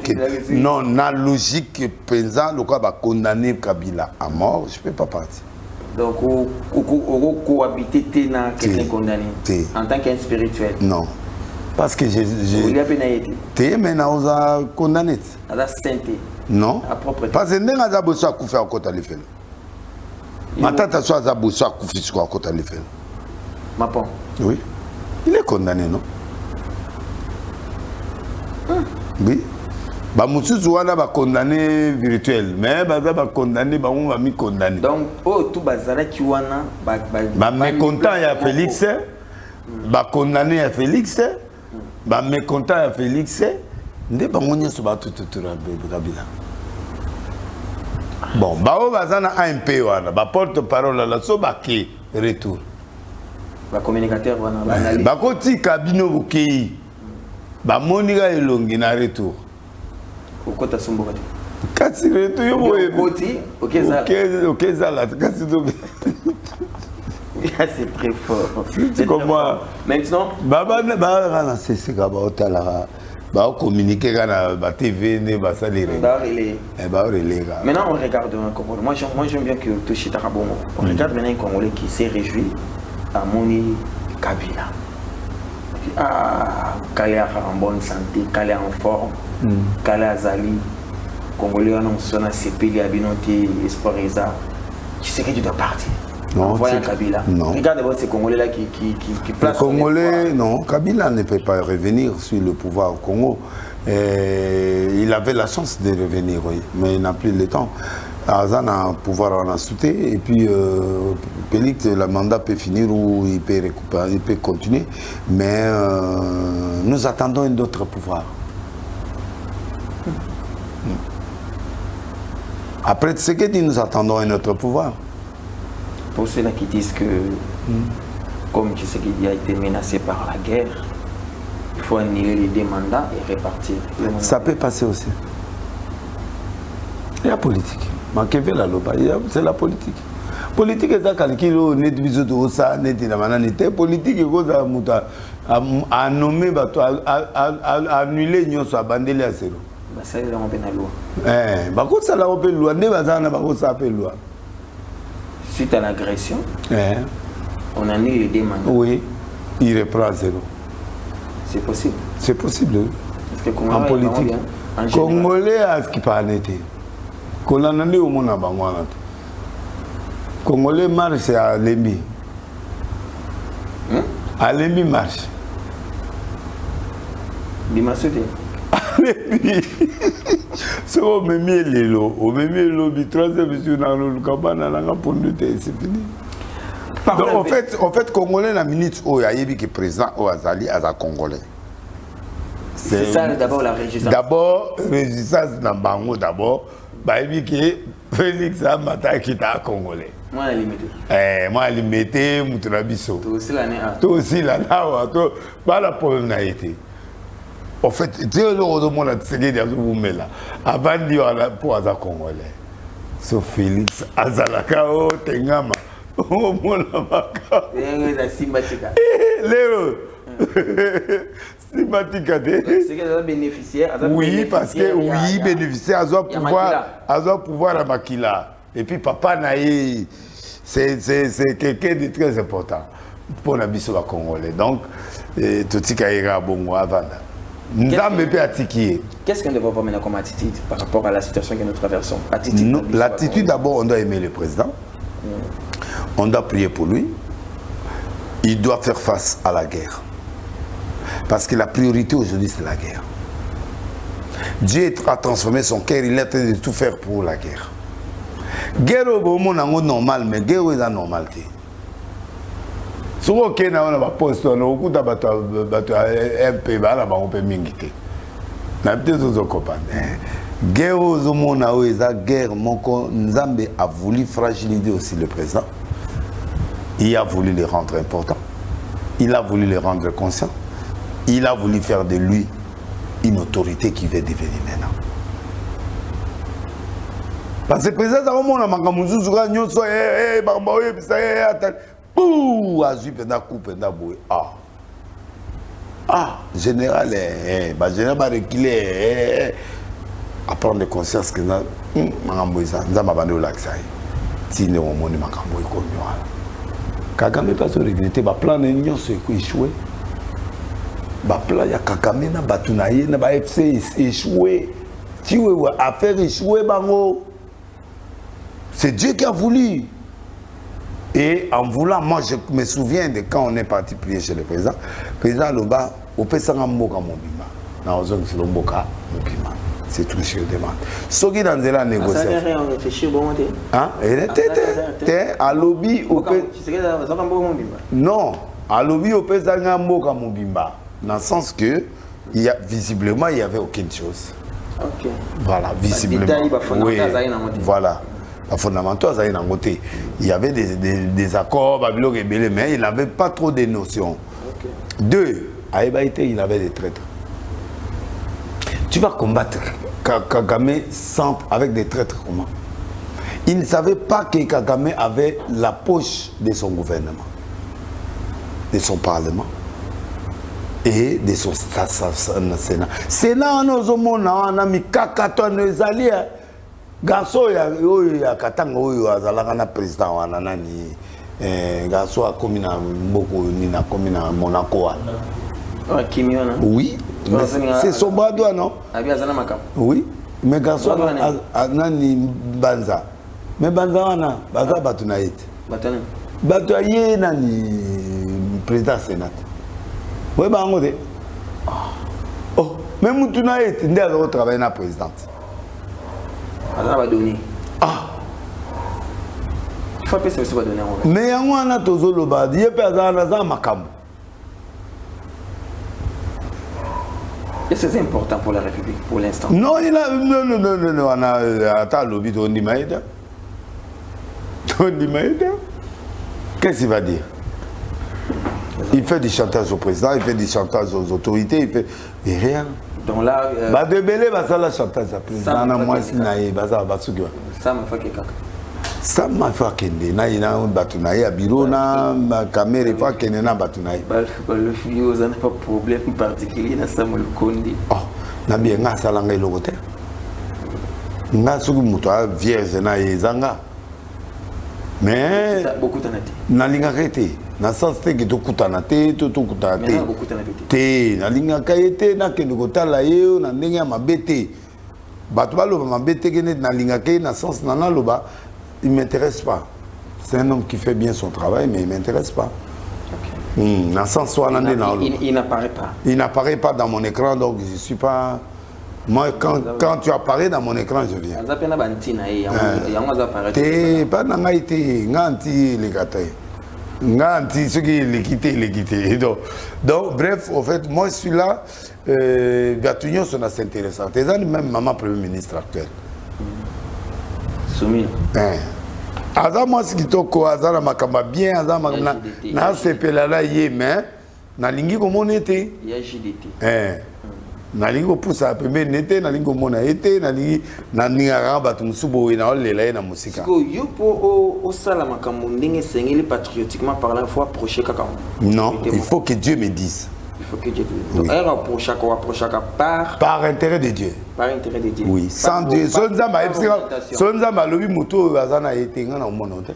non, dans la logique présente, le cas va condamner Kabila à mort, je ne peux pas partir. Donc, vous cohabitez dans quelqu'un condamné en tant qu'un spirituel? Non. Parce que j'ai. Il y a pénalité. Tu mais on a condamné. À la sainteté. Non. Parce que nous avons besoin de faire un côté à l'effet. Maintenant, tu as besoin de faire un côté à l'effet. Mapon. Oui. Il est condamné, non? Oui. Moussou Zouana va condamner virtuel, mais Baza va condamner, on va m'y condamner. Donc, tout Bazara Kiwana va mécontent à Félix, va condamner à Félix, va mécontent à Félix, ne va on y se bat tout Kabila. Bon, Bao Bazana AMP, va porte-parole à la Sobaki, retour. Va communicateur, va côté Kabino Bouki, va Monica Elongi na retour. Okota Sombokati. Kasi retour, yo boye. Okoti, ok, Zala, kasi to. C'est très fort. C'est comme moi. Maintenant, bah communiquer dans la TV, bah ça les maintenant on regarde un Congolais. Moi j'aime bien que Toshi Tarabongo. On regarde maintenant un Congolais qui s'est réjoui à Moni Kabila. Ah, Kale en bonne santé, Kale en forme, Kale Azali, Congolais on sonne à CP, Abinoté, Espoir Eza. Tu sais que tu dois partir. Non, Kabila. Non. Regarde d'abord ces Congolais-là qui placent. Les Congolais, non, Kabila ne peut pas revenir sur le pouvoir au Congo. Il avait la chance de revenir, oui, mais il n'a plus le temps. Azan a un pouvoir en sauté et puis Félix, le mandat peut finir ou il peut récupérer, il peut continuer, mais nous attendons un autre pouvoir. Après ce que dit, nous attendons un autre pouvoir. Pour ceux-là qui disent que, comme Tshisekedi a été menacé par la guerre, il faut annuler les deux mandats et répartir. Ça peut passer aussi. Il y a politique. C'est la politique. Politique est ça calcul, net bisoto ça, net la mananité. Politique est cosa muta à nommer à annuler nyo so abandele à zéro. Bah ça là on peut na loi. Bah quoi ça là on peut loi, ne bazana ba quoi ça appelle loi. Suite à l'agression, on annule les deux mandats. Oui, il reprend à zéro. C'est possible. C'est possible. Parce que en politique, Congolais à ce qui pas été. Qu'on a au monde à Bangwana. Congolais marche à Lembi. À Lembi marche. Dimassoté. Si on me met les lots, on me met le troisième sur le cabane, on a pondu, c'est fini. Donc, en fait, Congolais, la minute où il y a eu qui président au Azali, à Congolais. C'est ça d'abord la résistance. D'abord, résistance dans Bango, d'abord, il y a Félix Amata qui est à Congolais. Moi, elle limité. Moi, elle limité, Moutounabiso. Toi aussi, l'année. Toi aussi, l'année. Pas la problème n'a été. En fait, tu sais, le monde a dit avant de dire pour les Congolais. Sauf Félix Azalaka, Tengama. Oh, mon amaka. sympathique. C'est qu'elle a bénéficiaire. Oui, parce que oui, bénéficiaire, elle doit pouvoir à Makila. Et puis papa Naï, c'est quelqu'un de très important pour la mission congolais. Donc, tout ce qui est bon avant. Qu'est-ce qu'on doit avoir maintenant comme attitude par rapport à la situation que nous traversons? L'attitude, d'abord, on doit aimer le président. On doit prier pour lui. Il doit faire face à la guerre. Parce que la priorité aujourd'hui, c'est la guerre. Dieu a transformé son cœur, il est en train de tout faire pour la guerre. Guerre au monde est normal, mais guerre est anormale. Si vous avez un poste, vous avez un peu guerre au monde est guerre. Nzambe a voulu fragiliser aussi le président. Il a voulu le rendre important. Il a voulu le rendre conscient. Il a voulu faire de lui une autorité qui va devenir maintenant. Parce que le président a général, général va reculer, à prendre conscience que nous avons Kagame pas se regretter, ba plan n'union se échoué. Ba plan ya Kagame na batunaye na ba FC échoué. Tu veux affaire échoué bango. C'est Dieu qui a voulu. Et en voulant, moi je me souviens de quand on est parti prier chez le président. Le président Loba, au Pesanga Mboka Mobima. Na ozong si Mboka Mobima. C'est tout ce que je demande. Ce qui est dans la négociation. Hein? À lobby au non, à lobby au Pesanga Mboka Mobimba. Dans le sens que visiblement il n'y avait aucune chose. Ok. Voilà, visiblement. Oui, voilà. Il y avait des accords, mais il n'avait pas trop de notions. Okay. Deux, à Ebaïté, il avait des traîtres. Tu vas combattre Kagame avec des traîtres comment? Il ne savait pas que Kagame avait la poche de son gouvernement, de son parlement et de son Sénat. Sénat, nous avons mis Kakato, nous alliés. Garçon, il y a Katanga, il y a président, Garçon a commis beaucoup, il a commis Monaco. Oui, c'est son bras droit, non? Oui, mais Garçon a nani Banza. Mais Banza, Banza Batunaït. Batunaït, nani président Sénat. Oui, Bango. Oh, mais Moutunaït, il a travaillé dans la présidente. Ah! Mais il y a un autre loba, il y a un makambo. Et c'est important pour la République pour l'instant. Non, il a non, on a un lobby de Ndimaïda. Qu'est-ce qu'il va dire? Il fait du chantage au président, il fait du chantage aux autorités, il fait rien. Donc là, de Belé, ça la chantage à président. Moi, si naïe, ça va se faire. Ça m'a fait quelqu'un. Ça m'a fait quelqu'un. Naïe na batunaï à bureau na caméra fait quelqu'un na batunaï. Le fio, ça n'a pas de problème particulier na Samuel Kondi. Oh, na bien nga salanga ilogote. Nga sugu mutoa vierge na ezanga. Mais beaucoup d'anati. Na linga kete. Na sens te que tokutana te tokutana te na linga kaete na ke ndokotala ye na ndenge ya mabete bato baloba mabete ke na linga ke na sens na loba il m'intéresse pas. C'est un homme qui fait bien son travail mais il m'intéresse pas. Okay. Na sens soit il n'apparaît pas. Il n'apparaît pas dans mon écran donc je suis pas. Moi quand tu apparais dans mon écran je viens. T'es pas dans ngaïté nganti les gâteaux. Ce qui est quitté. Donc, bref, en fait, moi je suis là, Gatunion, c'est assez intéressant. C'est même maman Premier ministre actuel. Soumi. Aza moi ce qui toko Aza makamba bien Aza makamba na sepela la yeme na lingi ko monete. Il y a JDT. Nalingo poussa pembe nete nalingo mona ete na ninga batu musubo ina lela na musika ko yo po o sala makambo ndenge sengeli patriotiquement parlant faut approcher kaka non il faut que Dieu me dise Il faut que Dieu te donne. Donc, par intérêt de Dieu. Par intérêt de Dieu. Oui, sans Dieu. Sonzamba lobi muto azana etenga na mono te.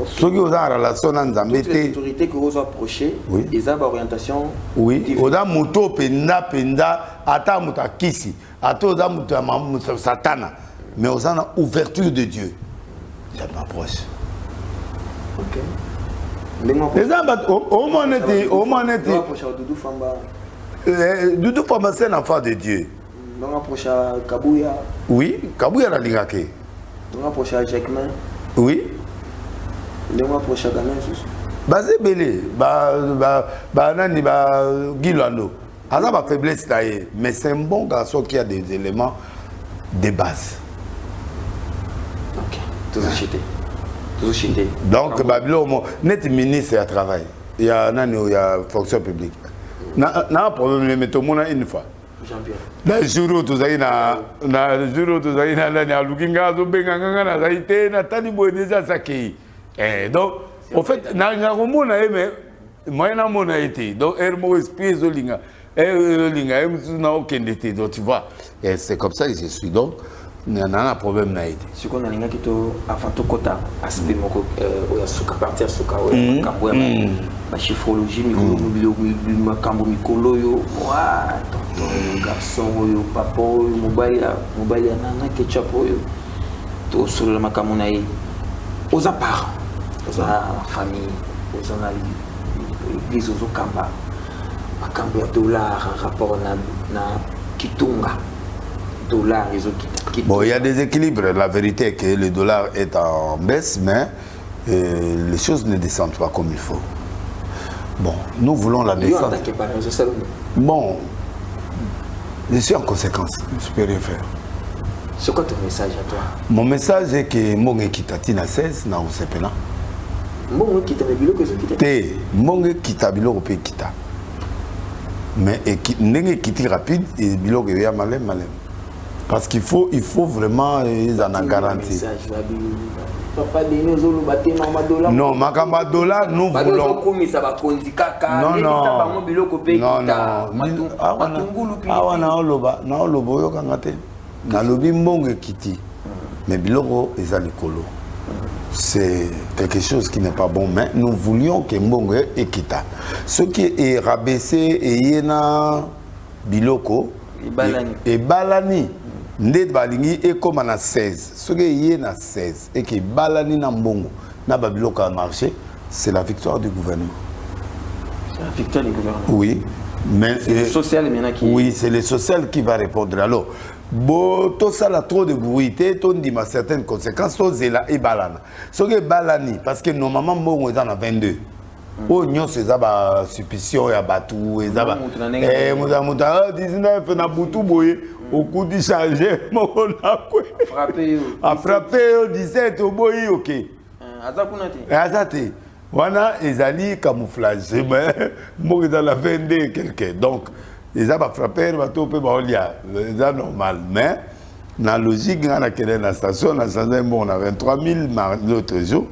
Ceux qui ont en relation dans Zambé, les autorités que vous approchez, ils ont orientation. Oui, oda muto penda ata muta kisi, ata oda muta satana, mais aux en ouverture de Dieu. Je m'approche. Ok. Les ambats, au moins Doudou Famba, c'est un enfant de Dieu. On approche à Kabouya. Oui, Kabouya la lingake. On approche à Jacquemin. Oui. On approche à Ghana. Basé Belé, nani Guilando. Alors ma faiblesse là, mais c'est un bon garçon qui a des éléments de base. Ok. Toujours chité. Donc Babylone, net ministre à travail. Il y a fonction publique. Na problème mais tout le monde une fois. Jean-Pierre. Na jour tout ça na lukinga zo benga na zaité na tani bo déjà saké. Donc en fait na ngomona mais moi na mona été. Donc ermo esprit zolinga. Linga na okendete donc tu vois. Et c'est comme ça que je suis donc un problème n'a été. Ce qu'on a dit avant tout kota aspect moko oya suka partir suka kambo ya chiffrologie mikolo kambo mikolo yo wa garçon yo papa yo mobile nana ketchup yo to sur le makambo na ye aux parents aux famille aux l'église aux kamba makambo ya dollar en rapport na kitunga. Bon, il y a des équilibres. La vérité est que le dollar est en baisse, mais les choses ne descendent pas comme il faut. Bon, nous voulons la descente. Bon, je suis en conséquence. Je peux rien faire. C'est quoi ton message à toi? Mon message est que Monge Kitatina 16, na Osepena. Monge Kitabilo que ce qui t'es. Monge Kitabilo pe kita. Mais n'est quitté rapide et bilo que ya malem. Parce qu'il faut vraiment ils en ont garanti. Non, Makamadola, nous voulons. C'est quelque chose qui n'est pas bon, mais nous voulions que Mbongo et Kita. Ce qui est rabaissé et Yena Biloko et Balani. Ndet balingi et comme on a 16. Ce qui est 16 et que Balani na Mbongo na Babiloka a marché, c'est la victoire du gouvernement. C'est la victoire du gouvernement. Oui, mais c'est le social qui. Oui, c'est le social qui va répondre. Alors, tout ça a trop de bruit, on dit ma certaines conséquences, tout Zela et Balana. Ce qui est Balani, parce que normalement Mbongo est en 22. Oh, nous c'est ça suspicion et abatou et ça. Mouta 19 na boutou boye. Au coup de changer, frappé 17 au boy, ok. Azate. Voilà, ils allaient camouflage. Mais moi, ils allaient 22 quelqu'un. Donc, ils avaient frappé, ils avaient topé, c'est normal. Mais, dans la logique, dans la station, on a 23 000 l'autre jour.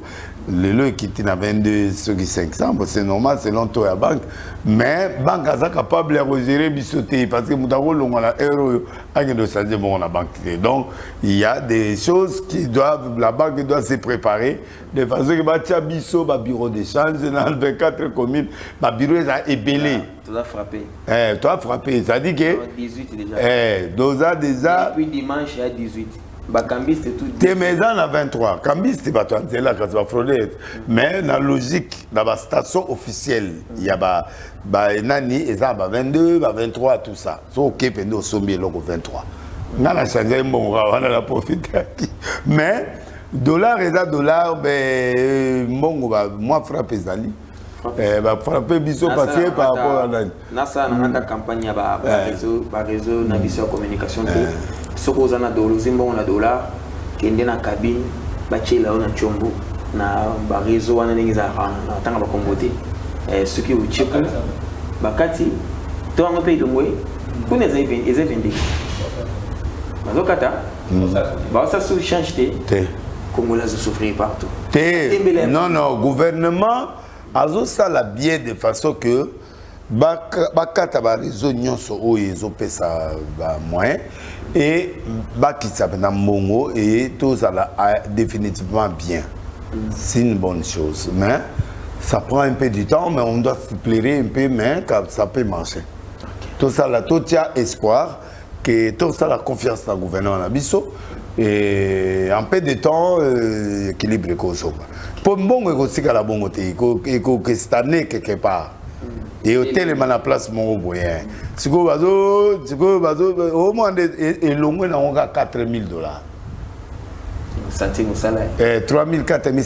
Le lot qui était à 22, ceux qui 500, c'est normal, c'est longtemps à la banque. Mais la banque est capable de gérer bisoter parce que nous avons la euro à la banque. Donc, il y a des choses qui doivent, la banque doit se préparer de façon que biso, bureau d'échange, dans 24 communes, le bureau est ébélé. Tu dois frapper. Tu dois frapper. Ça dit que. 18 déjà. Depuis dimanche, il y a 18. Cambiste et tout. Tes maisons à 23. Cambiste, c'est là quand tu vas frauder. Mais dans la logique, dans la station officielle, il y a nani, et ça, 22, 23, tout ça. C'est ok, pendant au sommet, le 23. On a changé, on a profité. Mais, dollar et dollar, moi, frappe Zali. Frapper biso passer par rapport à Nasa na campagne ba réseau na biso communication que soko za na dollar zimbo na dollar kende na cabine ba chela na chombo na ba réseau wana ningi za na tanga ba kombote ce qui au chepo bakati to ngo pe dongwe kuna za evende bazokata ba ça sous change té Congolais souffrir partout non gouvernement Azo ça la bien de façon que bakata ba réseau nyonso oyo ezopesa ba moyen et bakitsa na mbongo et tout ça là définitivement bien. C'est une bonne chose, mais ça prend un peu du temps, mais on doit se plaire un peu, mais ça peut marcher. Tout ça là, tout y a espoir que tout ça la confiance dans le gouvernement Nabiso et un peu de temps équilibre comme pour bon aussi la bonne côté que cette année quelque part et au tellement la place mon moyen si go bazo au moins et longue na on a $4,000 ça tient au salaire 3 000 4 000